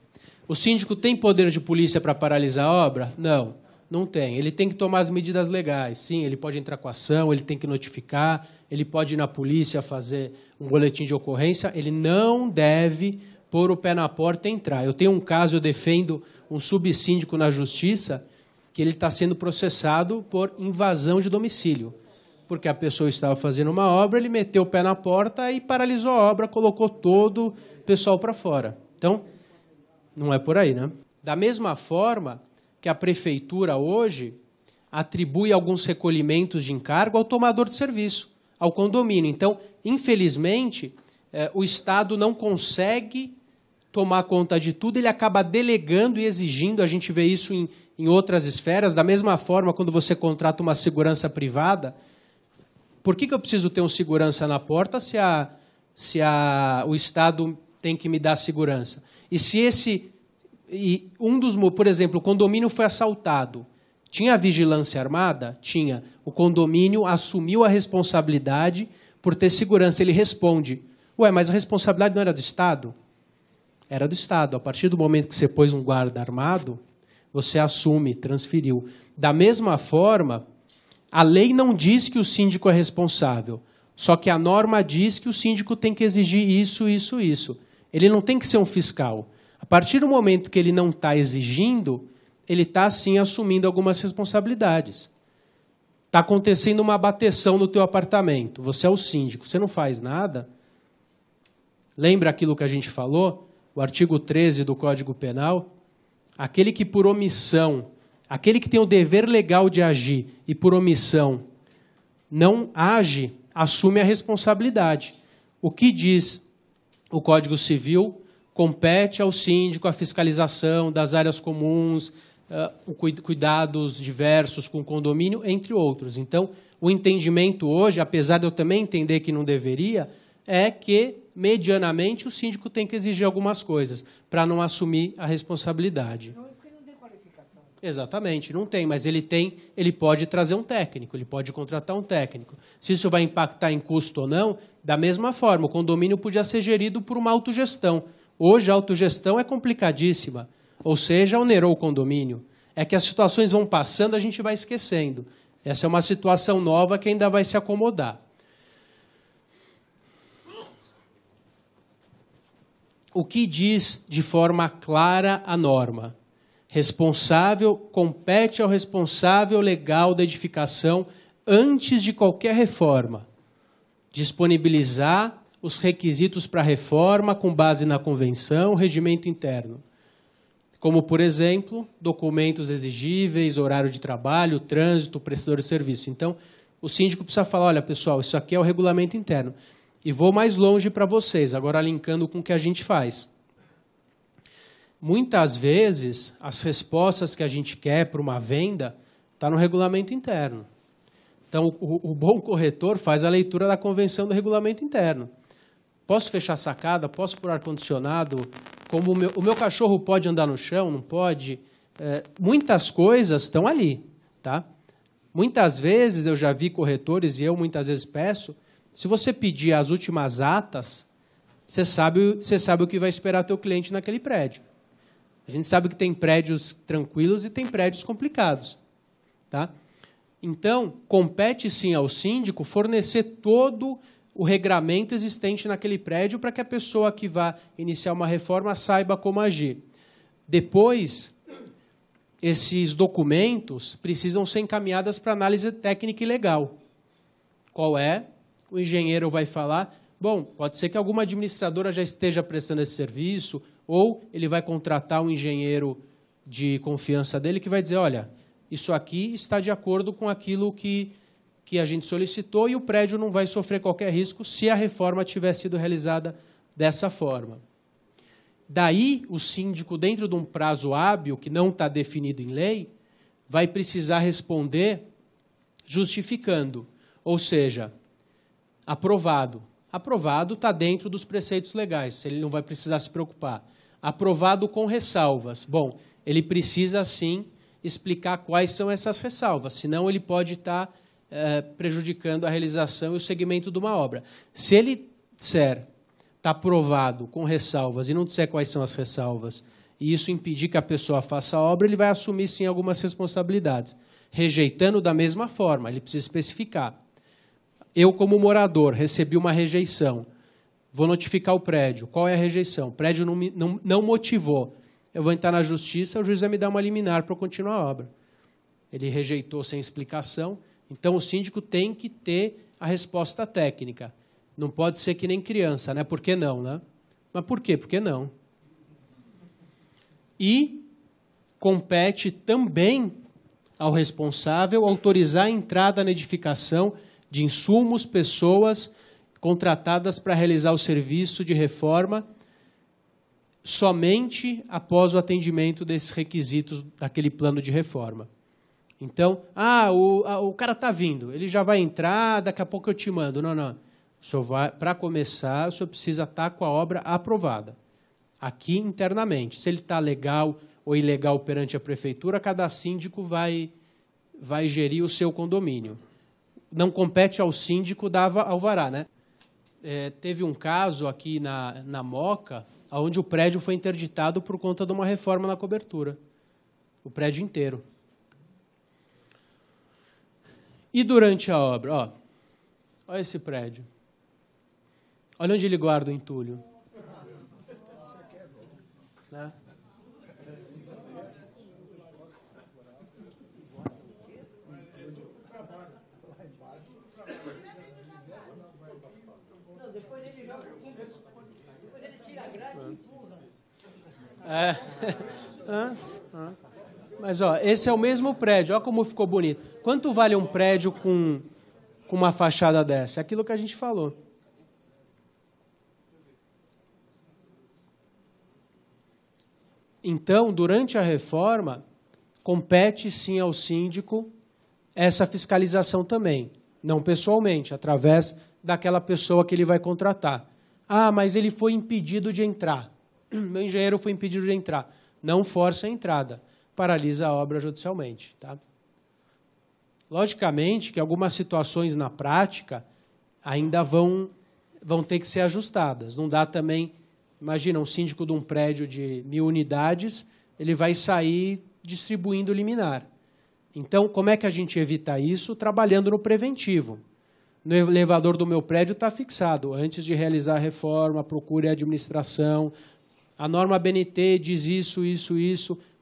o síndico tem poder de polícia para paralisar a obra? Não, não tem. Ele tem que tomar as medidas legais. Sim, ele pode entrar com ação, ele tem que notificar, ele pode ir na polícia fazer um boletim de ocorrência, ele não deve pôr o pé na porta e entrar. Eu tenho um caso, eu defendo um subsíndico na justiça, que ele está sendo processado por invasão de domicílio. Porque a pessoa estava fazendo uma obra, ele meteu o pé na porta e paralisou a obra, colocou todo o pessoal para fora. Então, não é por aí, né? Da mesma forma que a prefeitura hoje atribui alguns recolhimentos de encargo ao tomador de serviço, ao condomínio. Então, infelizmente, o Estado não consegue tomar conta de tudo, ele acaba delegando e exigindo, a gente vê isso em outras esferas, da mesma forma quando você contrata uma segurança privada. Por que eu preciso ter um segurança na porta se o Estado tem que me dar segurança? E se por exemplo, o condomínio foi assaltado, tinha vigilância armada? Tinha. O condomínio assumiu a responsabilidade por ter segurança. Ele responde, ué, mas a responsabilidade não era do Estado? Era do Estado. A partir do momento que você pôs um guarda armado, você assume, transferiu. Da mesma forma, a lei não diz que o síndico é responsável, só que a norma diz que o síndico tem que exigir isso, isso, isso. Ele não tem que ser um fiscal. A partir do momento que ele não está exigindo, ele está, sim, assumindo algumas responsabilidades. Está acontecendo uma bateção no teu apartamento, você é o síndico, você não faz nada. Lembra aquilo que a gente falou? O artigo 13 do Código Penal? Aquele que por omissão, aquele que tem o dever legal de agir e por omissão não age, assume a responsabilidade. O que diz o Código Civil? Compete ao síndico a fiscalização das áreas comuns, cuidados diversos com o condomínio, entre outros. Então, o entendimento hoje, apesar de eu também entender que não deveria, é que, medianamente, o síndico tem que exigir algumas coisas para não assumir a responsabilidade. Não, porque não tem qualificação. Exatamente, não tem, mas ele pode trazer um técnico, ele pode contratar um técnico. Se isso vai impactar em custo ou não, da mesma forma, o condomínio podia ser gerido por uma autogestão. Hoje a autogestão é complicadíssima, ou seja, onerou o condomínio. É que as situações vão passando, a gente vai esquecendo. Essa é uma situação nova que ainda vai se acomodar. O que diz de forma clara a norma? compete ao responsável legal da edificação, antes de qualquer reforma, disponibilizar os requisitos para a reforma com base na convenção, regimento interno. Como, por exemplo, documentos exigíveis, horário de trabalho, trânsito, prestador de serviço. Então, o síndico precisa falar, olha, pessoal, isso aqui é o regulamento interno. E vou mais longe para vocês, agora linkando com o que a gente faz. Muitas vezes, as respostas que a gente quer para uma venda estão no regulamento interno. Então, o bom corretor faz a leitura da convenção do regulamento interno. Posso fechar a sacada? Posso pôr ar-condicionado? Como o meu cachorro pode andar no chão? Não pode? Muitas coisas estão ali. Tá? Muitas vezes eu já vi corretores, e eu muitas vezes peço, se você pedir as últimas atas, você sabe o que vai esperar teu cliente naquele prédio. A gente sabe que tem prédios tranquilos e tem prédios complicados. Tá? Então, compete sim ao síndico fornecer todo o regramento existente naquele prédio para que a pessoa que vá iniciar uma reforma saiba como agir. Depois, esses documentos precisam ser encaminhados para análise técnica e legal. Qual é? O engenheiro vai falar, bom, pode ser que alguma administradora já esteja prestando esse serviço, ou ele vai contratar um engenheiro de confiança dele que vai dizer, olha, isso aqui está de acordo com aquilo que a gente solicitou e o prédio não vai sofrer qualquer risco se a reforma tiver sido realizada dessa forma. Daí, o síndico, dentro de um prazo hábil, que não está definido em lei, vai precisar responder justificando, ou seja, aprovado. Aprovado está dentro dos preceitos legais, ele não vai precisar se preocupar. Aprovado com ressalvas. Bom, ele precisa, sim, explicar quais são essas ressalvas, senão ele pode estar prejudicando a realização e o segmento de uma obra. Se ele disser, está aprovado com ressalvas, e não disser quais são as ressalvas, e isso impedir que a pessoa faça a obra, ele vai assumir, sim, algumas responsabilidades. Rejeitando da mesma forma, ele precisa especificar. Eu, como morador, recebi uma rejeição, vou notificar o prédio. Qual é a rejeição? O prédio não motivou. Eu vou entrar na justiça, o juiz vai me dar uma liminar para eu continuar a obra. Ele rejeitou sem explicação, então o síndico tem que ter a resposta técnica. Não pode ser que nem criança, né? Por que não, né? Mas por quê? Por que não? E compete também ao responsável autorizar a entrada na edificação de insumos, pessoas contratadas para realizar o serviço de reforma somente após o atendimento desses requisitos daquele plano de reforma. Então, o cara está vindo, ele já vai entrar, daqui a pouco eu te mando. Não. Para começar, o senhor precisa estar com a obra aprovada, aqui internamente. Se ele está legal ou ilegal perante a prefeitura, cada síndico vai gerir o seu condomínio. Não compete ao síndico dar alvará, né? Teve um caso aqui na Moca, onde o prédio foi interditado por conta de uma reforma na cobertura. O prédio inteiro. E durante a obra? Olha esse prédio. Olha onde ele guarda o entulho. Né? Depois ele joga aqui, depois ele tira a grade e empurra. Mas, esse é o mesmo prédio, olha como ficou bonito. Quanto vale um prédio com uma fachada dessa? É aquilo que a gente falou. Então, durante a reforma, compete sim ao síndico essa fiscalização também. Não pessoalmente, através daquela pessoa que ele vai contratar. Mas ele foi impedido de entrar. Meu engenheiro foi impedido de entrar. Não força a entrada. Paralisa a obra judicialmente. Tá? Logicamente que algumas situações na prática ainda vão ter que ser ajustadas. Não dá também... Imagina, um síndico de um prédio de 1000 unidades, ele vai sair distribuindo liminar. Então, como é que a gente evita isso? Trabalhando no preventivo. No elevador do meu prédio está fixado. Antes de realizar a reforma, procure a administração. A norma BNT diz isso.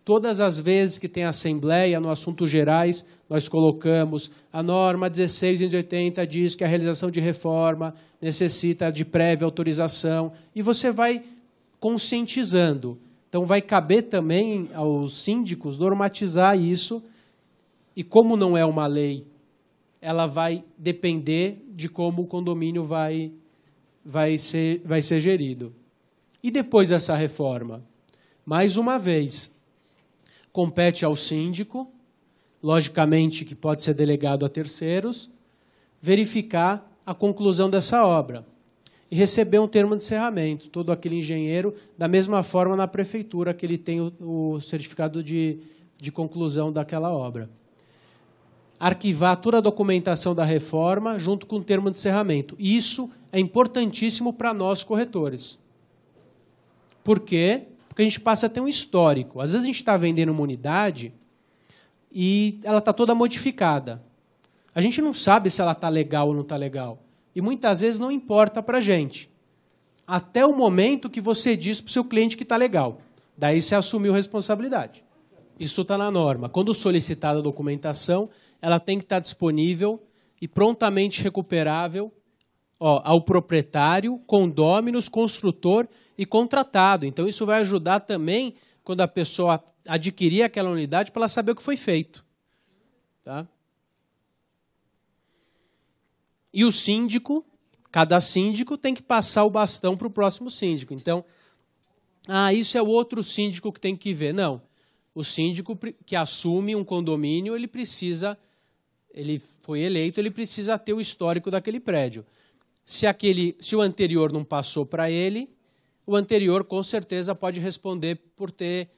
Todas as vezes que tem assembleia, no assuntos gerais, nós colocamos a norma 16.280 diz que a realização de reforma necessita de prévia autorização, e você vai conscientizando. Então, vai caber também aos síndicos normatizar isso, e como não é uma lei, ela vai depender de como o condomínio vai ser gerido. E depois dessa reforma? Mais uma vez, compete ao síndico, logicamente que pode ser delegado a terceiros, verificar a conclusão dessa obra e receber um termo de encerramento. Todo aquele engenheiro, da mesma forma na prefeitura, que ele tem o certificado de conclusão daquela obra. Arquivar toda a documentação da reforma junto com o termo de encerramento. Isso é importantíssimo para nós, corretores. Por quê? Porque a gente passa a ter um histórico. Às vezes a gente está vendendo uma unidade e ela está toda modificada. A gente não sabe se ela está legal ou não está legal. E muitas vezes não importa para a gente. Até o momento que você diz para o seu cliente que está legal. Daí você assumiu responsabilidade. Isso está na norma. Quando solicitada a documentação, ela tem que estar disponível e prontamente recuperável ao proprietário, condôminos, construtor e contratado. Então, isso vai ajudar também, quando a pessoa adquirir aquela unidade, para ela saber o que foi feito. Tá? E o síndico, cada síndico tem que passar o bastão para o próximo síndico. Então, isso é o outro síndico que tem que ver. Não. O síndico que assume um condomínio, ele foi eleito, ele precisa ter o histórico daquele prédio. Se o anterior não passou para ele, o anterior com certeza pode responder por ter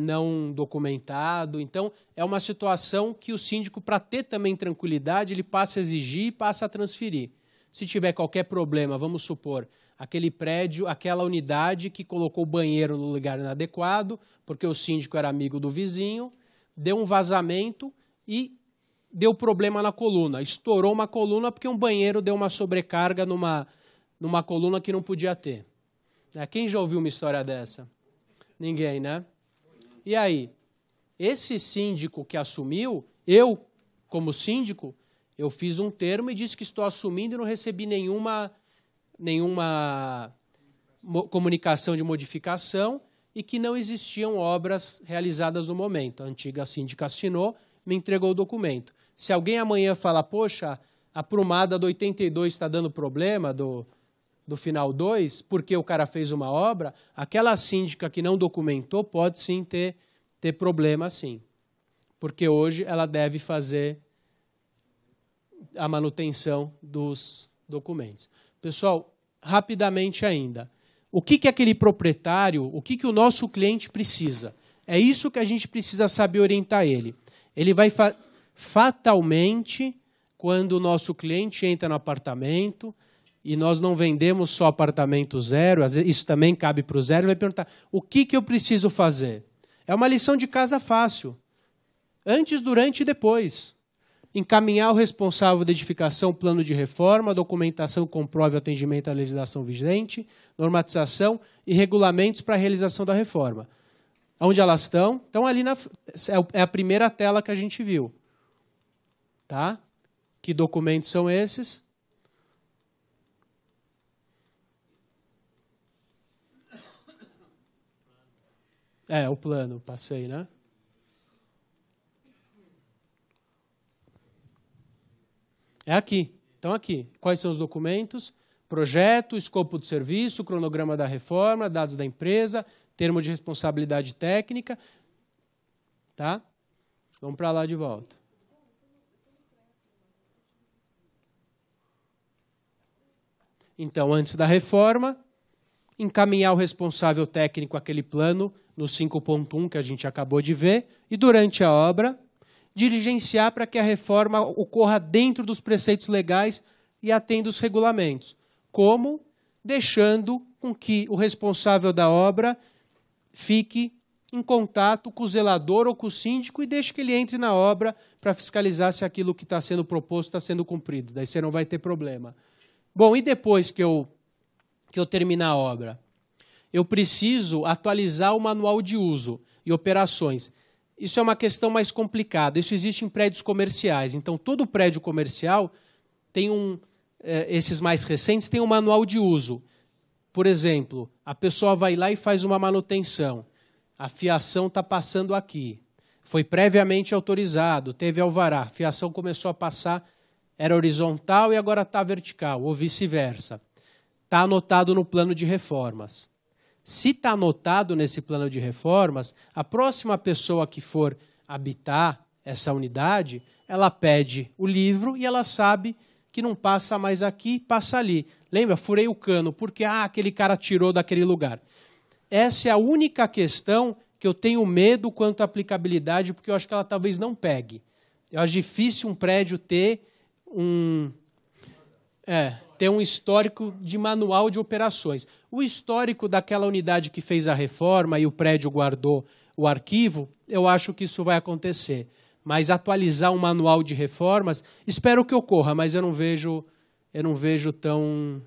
não documentado. Então, é uma situação que o síndico, para ter também tranquilidade, ele passa a exigir e passa a transferir. Se tiver qualquer problema, vamos supor, aquele prédio, aquela unidade que colocou o banheiro no lugar inadequado, porque o síndico era amigo do vizinho, deu um vazamento e deu problema na coluna. Estourou uma coluna porque um banheiro deu uma sobrecarga numa coluna que não podia ter. Quem já ouviu uma história dessa? Ninguém, né? E aí? Esse síndico que assumiu, eu, como síndico, eu fiz um termo e disse que estou assumindo e não recebi nenhuma comunicação de modificação e que não existiam obras realizadas no momento. A antiga síndica assinou, me entregou o documento. Se alguém amanhã falar, poxa, a prumada do 82 está dando problema, do final 2, porque o cara fez uma obra, aquela síndica que não documentou pode sim ter problema, sim. Porque hoje ela deve fazer a manutenção dos documentos. Pessoal, rapidamente ainda, o que aquele proprietário, o que o nosso cliente precisa? É isso que a gente precisa saber orientar ele. Ele vai fatalmente, quando o nosso cliente entra no apartamento, e nós não vendemos só apartamento zero, isso também cabe para o zero, ele vai perguntar, o que eu preciso fazer? É uma lição de casa fácil. Antes, durante e depois. Encaminhar o responsável da edificação, plano de reforma, documentação que comprove o atendimento à legislação vigente, normatização e regulamentos para a realização da reforma. Onde elas estão? Estão ali é a primeira tela que a gente viu. Tá? Que documentos são esses? O plano, passei, né? É aqui. Então, aqui. Quais são os documentos? Projeto, escopo do serviço, cronograma da reforma, dados da empresa, termo de responsabilidade técnica. Tá? Vamos para lá de volta. Então, antes da reforma, encaminhar o responsável técnico aquele plano no 5.1 que a gente acabou de ver, e durante a obra, diligenciar para que a reforma ocorra dentro dos preceitos legais e atenda os regulamentos. Como? Deixando com que o responsável da obra fique em contato com o zelador ou com o síndico e deixe que ele entre na obra para fiscalizar se aquilo que está sendo proposto está sendo cumprido. Daí você não vai ter problema. Bom, e depois que eu terminar a obra? Eu preciso atualizar o manual de uso. e operações. Isso é uma questão mais complicada. Isso existe em prédios comerciais. Então, todo prédio comercial tem esses mais recentes tem um manual de uso. Por exemplo, a pessoa vai lá e faz uma manutenção. A fiação está passando aqui. Foi previamente autorizado, teve alvará. A fiação começou a passar, era horizontal e agora está vertical, ou vice-versa. Está anotado no plano de reformas. Se está anotado nesse plano de reformas, a próxima pessoa que for habitar essa unidade, ela pede o livro e ela sabe que não passa mais aqui, passa ali. Lembra? Furei o cano, porque aquele cara tirou daquele lugar. Essa é a única questão que eu tenho medo quanto à aplicabilidade, porque eu acho que ela talvez não pegue. Eu acho difícil um prédio ter um histórico de manual de operações. O histórico daquela unidade que fez a reforma e o prédio guardou o arquivo, eu acho que isso vai acontecer. Mas atualizar um manual de reformas, espero que ocorra, mas eu não vejo tão...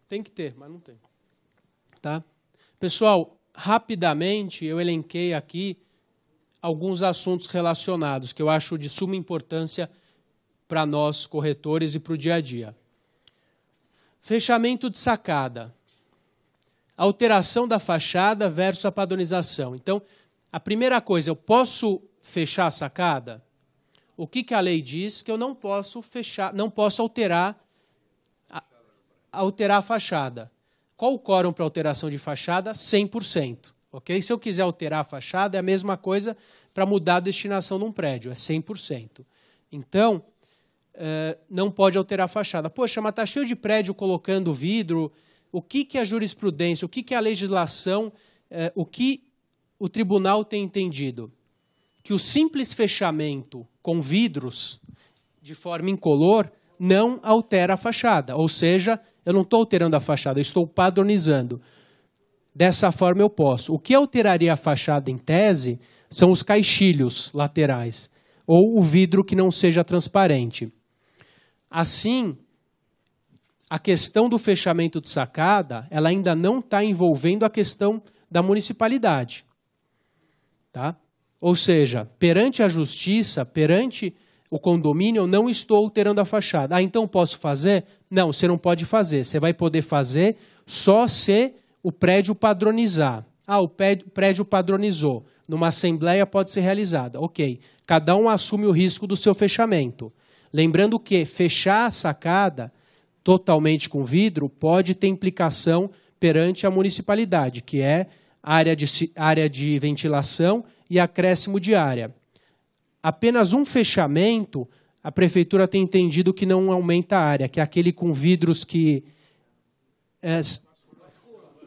Tem que ter, mas não tem. Tá? Pessoal, rapidamente eu elenquei aqui alguns assuntos relacionados que eu acho de suma importância para nós, corretores, e para o dia a dia. Fechamento de sacada. Alteração da fachada versus a padronização. Então, a primeira coisa, eu posso fechar a sacada? O que a lei diz? Que eu não posso fechar, não posso alterar a fachada. Qual o quórum para alteração de fachada? 100%. Okay? Se eu quiser alterar a fachada, é a mesma coisa para mudar a destinação de um prédio, é 100%. Então, não pode alterar a fachada. Poxa, mas está cheio de prédio colocando vidro. O que é a jurisprudência? O que é a legislação? O que o tribunal tem entendido? Que o simples fechamento com vidros, de forma incolor, não altera a fachada. Ou seja, eu não estou alterando a fachada, eu estou padronizando. Dessa forma eu posso. O que alteraria a fachada em tese são os caixilhos laterais, ou o vidro que não seja transparente. Assim, a questão do fechamento de sacada, ela ainda não está envolvendo a questão da municipalidade. Tá? Ou seja, perante a justiça, perante o condomínio, eu não estou alterando a fachada. Então posso fazer? Não, você não pode fazer. Você vai poder fazer só se o prédio padronizar. O prédio padronizou. Numa assembleia pode ser realizada. Ok. Cada um assume o risco do seu fechamento. Lembrando que fechar a sacada totalmente com vidro pode ter implicação perante a municipalidade, que é área de ventilação e acréscimo de área. Apenas um fechamento, a prefeitura tem entendido que não aumenta a área, que é aquele com vidros que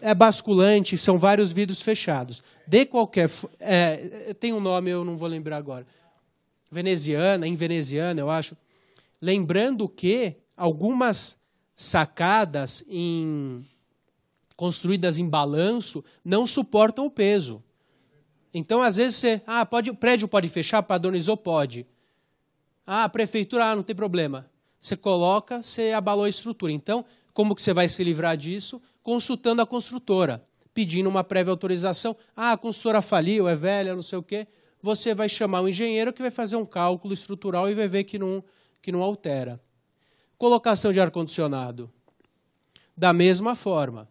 é basculante, são vários vidros fechados. De qualquer... tem um nome, eu não vou lembrar agora. Em veneziana, eu acho. Lembrando que algumas sacadas construídas em balanço não suportam o peso. Então, às vezes, o prédio pode fechar? Padronizou? Pode. A prefeitura, não tem problema. Você coloca, você abalou a estrutura. Então, como que você vai se livrar disso? Consultando a construtora, pedindo uma prévia autorização. A construtora faliu, é velha, não sei o quê. Você vai chamar um engenheiro que vai fazer um cálculo estrutural e vai ver que não altera. Colocação de ar-condicionado. Da mesma forma.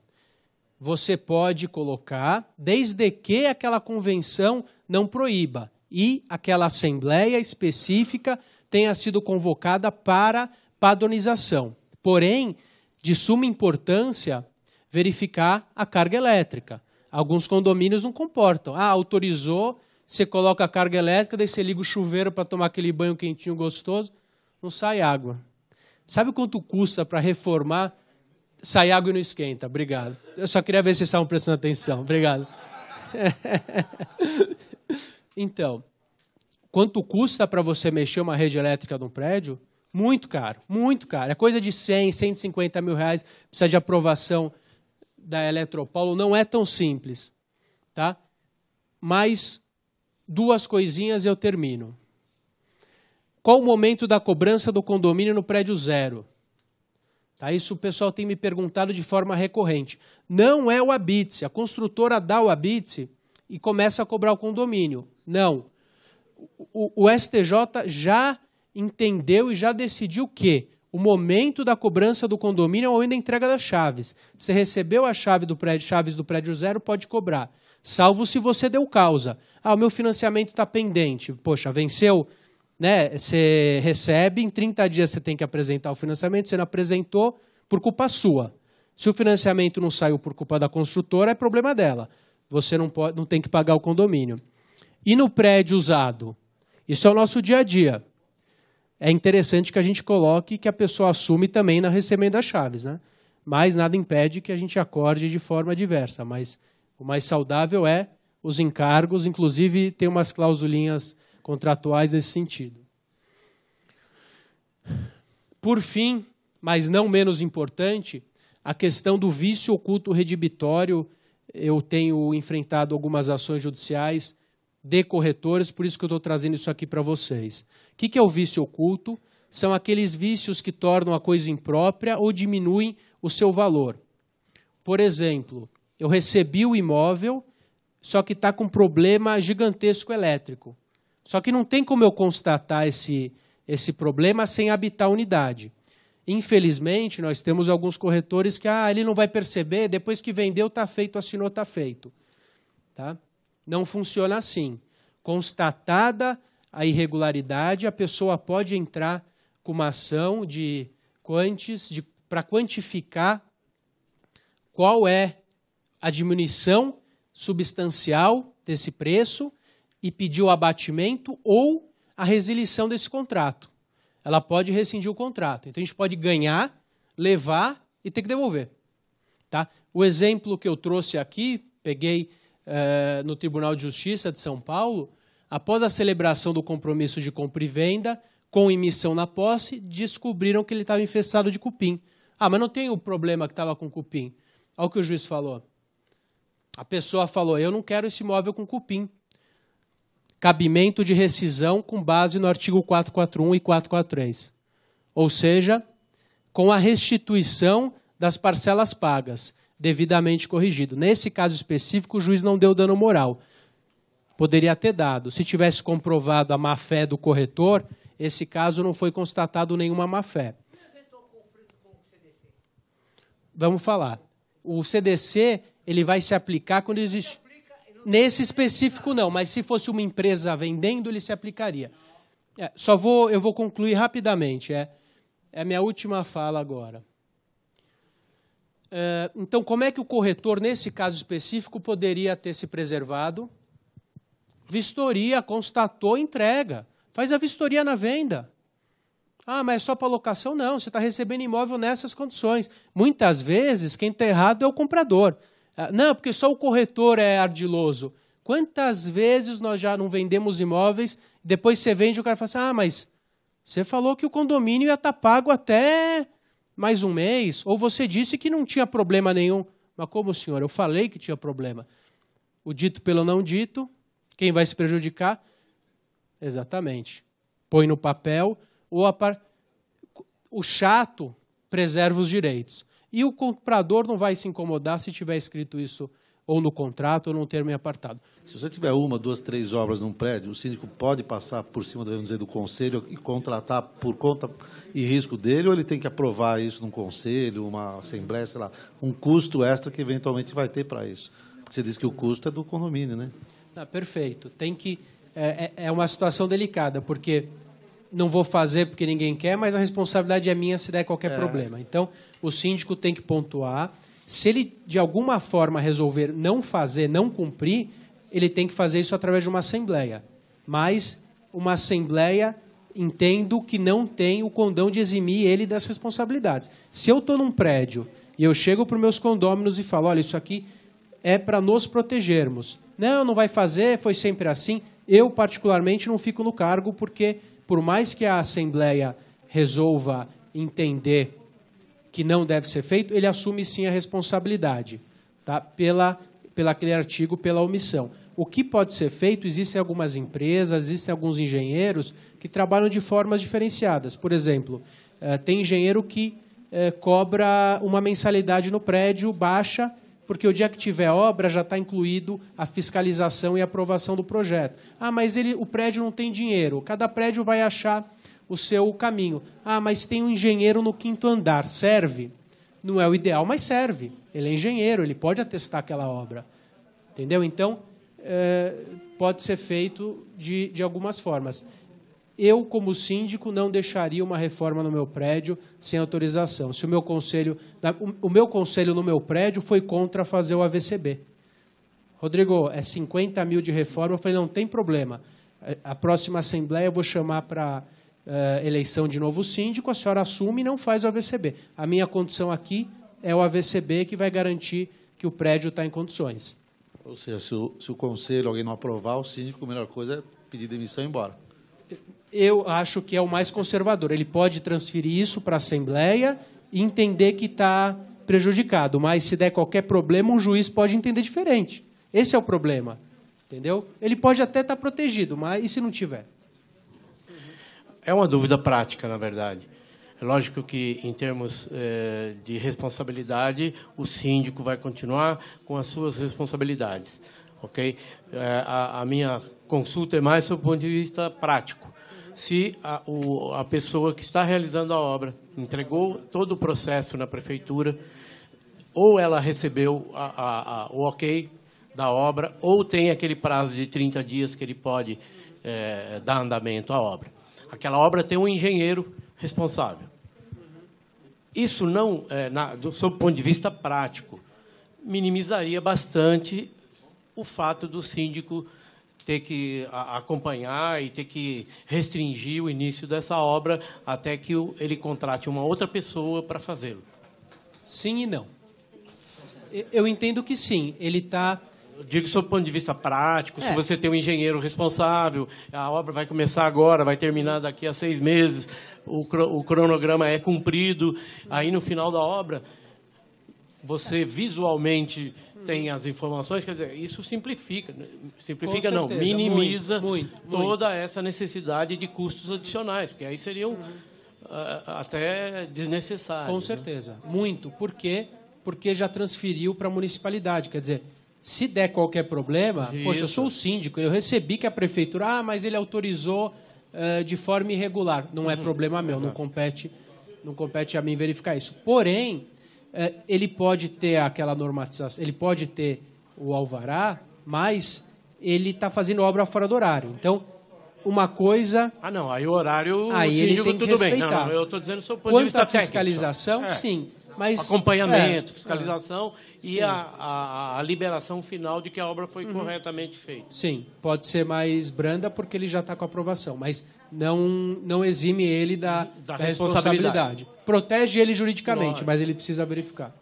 Você pode colocar, desde que aquela convenção não proíba e aquela assembleia específica tenha sido convocada para padronização. Porém, de suma importância, verificar a carga elétrica. Alguns condomínios não comportam. Autorizou, você coloca a carga elétrica, daí você liga o chuveiro para tomar aquele banho quentinho gostoso, não sai água. Sabe quanto custa para reformar? Sai água e não esquenta. Obrigado. Eu só queria ver se vocês estavam prestando atenção. Obrigado. Então, quanto custa para você mexer uma rede elétrica num prédio? Muito caro, muito caro. É coisa de 100, 150 mil reais. Precisa de aprovação da Eletropaulo. Não é tão simples. Tá? Mas duas coisinhas e eu termino. Qual o momento da cobrança do condomínio no prédio zero? Tá? Isso o pessoal tem me perguntado de forma recorrente. Não é o habite-se. A construtora dá o habite-se e começa a cobrar o condomínio. Não. O STJ já entendeu e já decidiu que o momento da cobrança do condomínio é o momento da entrega das chaves. Você recebeu a chave do prédio, chaves do prédio 0, pode cobrar. Salvo se você deu causa. Ah, o meu financiamento está pendente. Poxa, venceu, né? Você recebe, em 30 dias você tem que apresentar o financiamento, você não apresentou, por culpa sua. Se o financiamento não saiu por culpa da construtora, é problema dela. Você não tem que pagar o condomínio. E no prédio usado? Isso é o nosso dia a dia. É interessante que a gente coloque que a pessoa assume também na recebimento das chaves, né? Mas nada impede que a gente acorde de forma diversa. Mas o mais saudável é os encargos, inclusive tem umas clausulinhas contratuais nesse sentido. Por fim, mas não menos importante, a questão do vício oculto redibitório. Eu tenho enfrentado algumas ações judiciais de corretores, por isso que eu estou trazendo isso aqui para vocês. O que é o vício oculto? São aqueles vícios que tornam a coisa imprópria ou diminuem o seu valor. Por exemplo, eu recebi o imóvel, só que está com um problema gigantesco elétrico. Só que não tem como eu constatar esse problema sem habitar a unidade. Infelizmente, nós temos alguns corretores que ele não vai perceber, depois que vendeu, está feito, assinou, está feito. Tá? Não funciona assim. Constatada a irregularidade, a pessoa pode entrar com uma ação para quantificar qual é a diminuição substancial desse preço e pedir o abatimento ou a resilição desse contrato. Ela pode rescindir o contrato. Então, a gente pode ganhar, levar e ter que devolver. Tá? O exemplo que eu trouxe aqui, peguei no Tribunal de Justiça de São Paulo, após a celebração do compromisso de compra e venda, com emissão na posse, descobriram que ele estava infestado de cupim. Ah, mas não tem o problema que estava com cupim. Olha o que o juiz falou. A pessoa falou, eu não quero esse imóvel com cupim. Cabimento de rescisão com base no artigo 441 e 443. Ou seja, com a restituição das parcelas pagas, devidamente corrigido. Nesse caso específico, o juiz não deu dano moral. Poderia ter dado. Se tivesse comprovado a má-fé do corretor, esse caso não foi constatado nenhuma má-fé. Vamos falar. O CDC ele vai se aplicar quando existe... Nesse específico, não, mas se fosse uma empresa vendendo, ele se aplicaria. Eu vou concluir rapidamente. É a minha última fala agora. Então, como é que o corretor, nesse caso específico, poderia ter se preservado? Vistoria, constatou, entrega. Faz a vistoria na venda. Ah, mas é só para locação? Não, você está recebendo imóvel nessas condições. Muitas vezes, quem está errado é o comprador. Não, porque só o corretor é ardiloso. Quantas vezes nós já não vendemos imóveis, depois você vende e o cara fala assim, mas você falou que o condomínio ia estar pago até mais um mês, ou você disse que não tinha problema nenhum. Mas como, senhor? Eu falei que tinha problema. O dito pelo não dito, quem vai se prejudicar? Exatamente. Põe no papel, o chato preserva os direitos. E o comprador não vai se incomodar se tiver escrito isso ou no contrato ou num termo em apartado. Se você tiver 1, 2, 3 obras num prédio, o síndico pode passar por cima, devemos dizer, do conselho e contratar por conta e risco dele, ou ele tem que aprovar isso num conselho, uma assembleia, sei lá, um custo extra que eventualmente vai ter para isso? Porque você disse que o custo é do condomínio, né? Perfeito. Tem que... É uma situação delicada, porque... Não vou fazer porque ninguém quer, mas a responsabilidade é minha se der qualquer problema. Então, o síndico tem que pontuar. Se ele, de alguma forma, resolver não fazer, não cumprir, ele tem que fazer isso através de uma assembleia. Mas uma assembleia, entendo que não tem o condão de eximir ele das responsabilidades. Se eu estou num prédio e eu chego para os meus condôminos e falo, olha, isso aqui é para nos protegermos. Não vai fazer, foi sempre assim. Eu, particularmente, não fico no cargo porque... Por mais que a Assembleia resolva entender que não deve ser feito, ele assume sim a responsabilidade, tá? Pela aquele artigo, pela omissão. O que pode ser feito, existem algumas empresas, existem alguns engenheiros que trabalham de formas diferenciadas. Por exemplo, tem engenheiro que cobra uma mensalidade no prédio baixa, porque o dia que tiver obra já está incluído a fiscalização e aprovação do projeto. Ah, mas o prédio não tem dinheiro. Cada prédio vai achar o seu caminho. Ah, mas tem um engenheiro no 5º andar. Serve? Não é o ideal, mas serve. Ele é engenheiro, ele pode atestar aquela obra. Entendeu? Então, pode ser feito de algumas formas. Eu, como síndico, não deixaria uma reforma no meu prédio sem autorização. Se o meu conselho no meu prédio foi contra fazer o AVCB. Rodrigo, é 50 mil de reforma. Eu falei, não tem problema. A próxima assembleia eu vou chamar para eleição de novo síndico, a senhora assume e não faz o AVCB. A minha condição aqui é o AVCB que vai garantir que o prédio está em condições. Ou seja, se o conselho, alguém não aprovar, o síndico, a melhor coisa é pedir demissão e ir embora. Eu acho que é o mais conservador. Ele pode transferir isso para a Assembleia e entender que está prejudicado. Mas, se der qualquer problema, um juiz pode entender diferente. Esse é o problema. Entendeu? Ele pode até estar protegido, mas e se não tiver? É uma dúvida prática, na verdade. É lógico que, em termos de responsabilidade, o síndico vai continuar com as suas responsabilidades. Okay? A minha consulta é mais sob o ponto de vista prático. Se a pessoa que está realizando a obra entregou todo o processo na prefeitura, ou ela recebeu o ok da obra, ou tem aquele prazo de 30 dias que ele pode dar andamento à obra. Aquela obra tem um engenheiro responsável. Isso não, sob o ponto de vista prático, minimizaria bastante o fato do síndico ter que acompanhar e ter que restringir o início dessa obra até que ele contrate uma outra pessoa para fazê-lo. Sim e não. Eu entendo que sim. Ele está... Digo sob o ponto de vista prático, se você tem um engenheiro responsável, a obra vai começar agora, vai terminar daqui a 6 meses, o cronograma é cumprido, aí no final da obra você visualmente tem as informações, quer dizer, isso simplifica não, minimiza toda essa necessidade de custos adicionais, porque aí seriam até desnecessários. Com certeza, muito. Por quê? Porque já transferiu para a municipalidade, quer dizer, se der qualquer problema, poxa, eu sou o síndico, eu recebi que a prefeitura, mas ele autorizou de forma irregular. Não é problema meu, não compete a mim verificar isso. Porém, ele pode ter aquela normatização, ele pode ter o alvará, mas ele está fazendo obra fora do horário. Então, uma coisa... não, aí o horário, aí ele tem que tudo respeitar. Bem. Não, eu estou dizendo sob o ponto de vista técnico. Fiscalização, sim. Mas, acompanhamento, fiscalização e a liberação final de que a obra foi corretamente feita. Sim, pode ser mais branda porque ele já está com a aprovação, mas não exime ele da responsabilidade. Protege ele juridicamente, mas ele precisa verificar.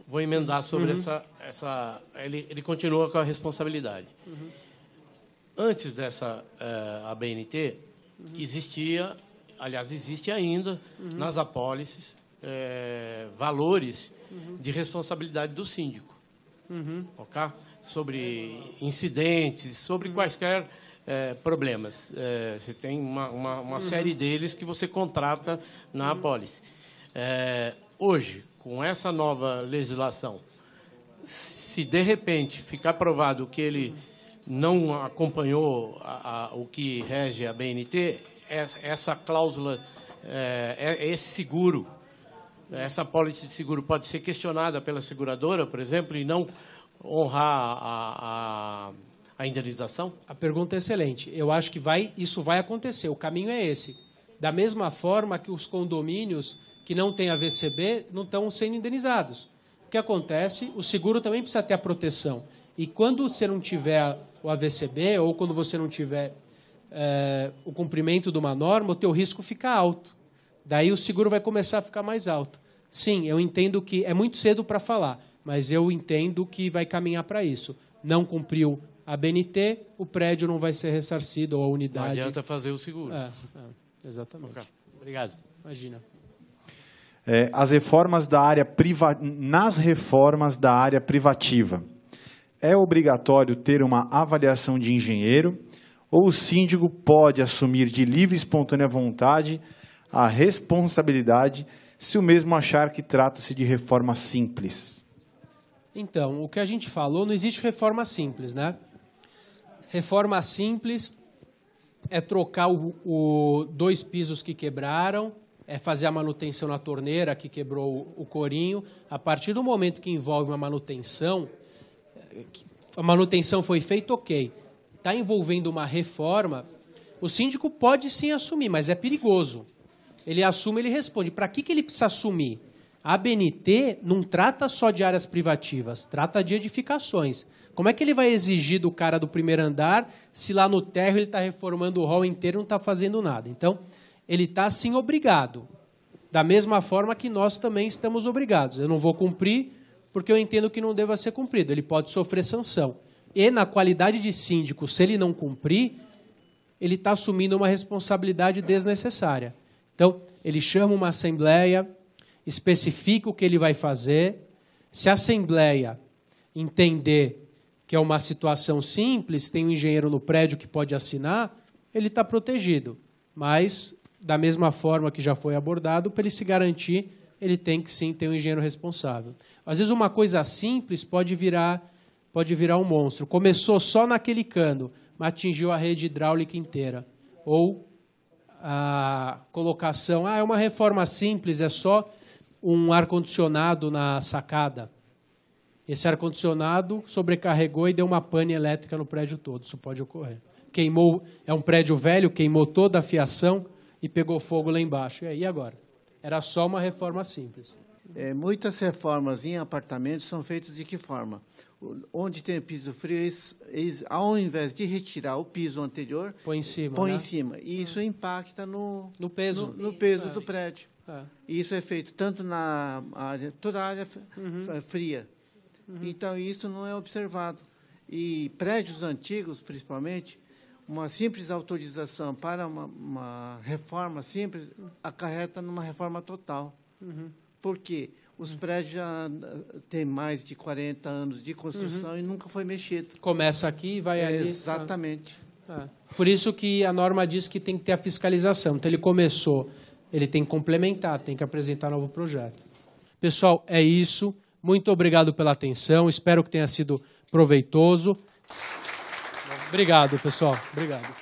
Vou emendar sobre ele continua com a responsabilidade. Antes dessa ABNT, existia, aliás, existe ainda nas apólices, valores de responsabilidade do síndico, okay? Sobre incidentes, sobre quaisquer problemas. Você tem uma série deles que você contrata na apólice. Hoje, com essa nova legislação, se de repente ficar provado que ele não acompanhou o que rege a BNT, essa cláusula, esse seguro, essa apólice de seguro pode ser questionada pela seguradora, por exemplo, e não honrar a indenização? A pergunta é excelente. Eu acho que isso vai acontecer. O caminho é esse. Da mesma forma que os condomínios que não têm AVCB não estão sendo indenizados. O que acontece? O seguro também precisa ter a proteção. E quando você não tiver o AVCB ou quando você não tiver o cumprimento de uma norma, o teu risco fica alto. Daí o seguro vai começar a ficar mais alto. Sim, eu entendo que é muito cedo para falar, mas eu entendo que vai caminhar para isso. Não cumpriu a BNT, o prédio não vai ser ressarcido, ou a unidade... Não adianta fazer o seguro. Exatamente. Okay. Obrigado. Imagina. As reformas da área nas reformas da área privativa, é obrigatório ter uma avaliação de engenheiro ou o síndico pode assumir de livre e espontânea vontade a responsabilidade se o mesmo achar que trata-se de reforma simples? Então, o que a gente falou, não existe reforma simples, né? Reforma simples é trocar dois pisos que quebraram, é fazer a manutenção na torneira que quebrou o corinho. A partir do momento que envolve uma manutenção, a manutenção foi feita, ok. Está envolvendo uma reforma, o síndico pode sim assumir, mas é perigoso. Ele assume, ele responde. Para que ele precisa assumir? A ABNT não trata só de áreas privativas, trata de edificações. Como é que ele vai exigir do cara do primeiro andar se lá no térreo ele está reformando o hall inteiro e não está fazendo nada? Então, ele está sim obrigado. Da mesma forma que nós também estamos obrigados. Eu não vou cumprir porque eu entendo que não deva ser cumprido. Ele pode sofrer sanção. E na qualidade de síndico, se ele não cumprir, ele está assumindo uma responsabilidade desnecessária. Então, ele chama uma assembleia, especifica o que ele vai fazer. Se a assembleia entender que é uma situação simples, tem um engenheiro no prédio que pode assinar, ele está protegido. Mas, da mesma forma que já foi abordado, para ele se garantir, ele tem que sim ter um engenheiro responsável. Às vezes uma coisa simples pode virar um monstro. Começou só naquele cano, mas atingiu a rede hidráulica inteira. Ou a colocação, é uma reforma simples, é só um ar-condicionado na sacada. Esse ar-condicionado sobrecarregou e deu uma pane elétrica no prédio todo. Isso pode ocorrer. Queimou, é um prédio velho, queimou toda a fiação e pegou fogo lá embaixo. E aí agora? Era só uma reforma simples. Muitas reformas em apartamentos são feitas de que forma? Onde tem piso frio, eles, ao invés de retirar o piso anterior, põe em cima. Põe em cima. E isso impacta no peso, no peso do prédio. E isso é feito tanto na área, toda a área fria. Então, isso não é observado. E prédios antigos, principalmente, uma simples autorização para uma reforma simples acarreta numa reforma total. Por quê? Os prédios já têm mais de 40 anos de construção e nunca foi mexido. Começa aqui e vai ali. Exatamente. Por isso que a norma diz que tem que ter a fiscalização. Então, ele começou, ele tem que complementar, tem que apresentar novo projeto. Pessoal, é isso. Muito obrigado pela atenção. Espero que tenha sido proveitoso. Obrigado, pessoal. Obrigado.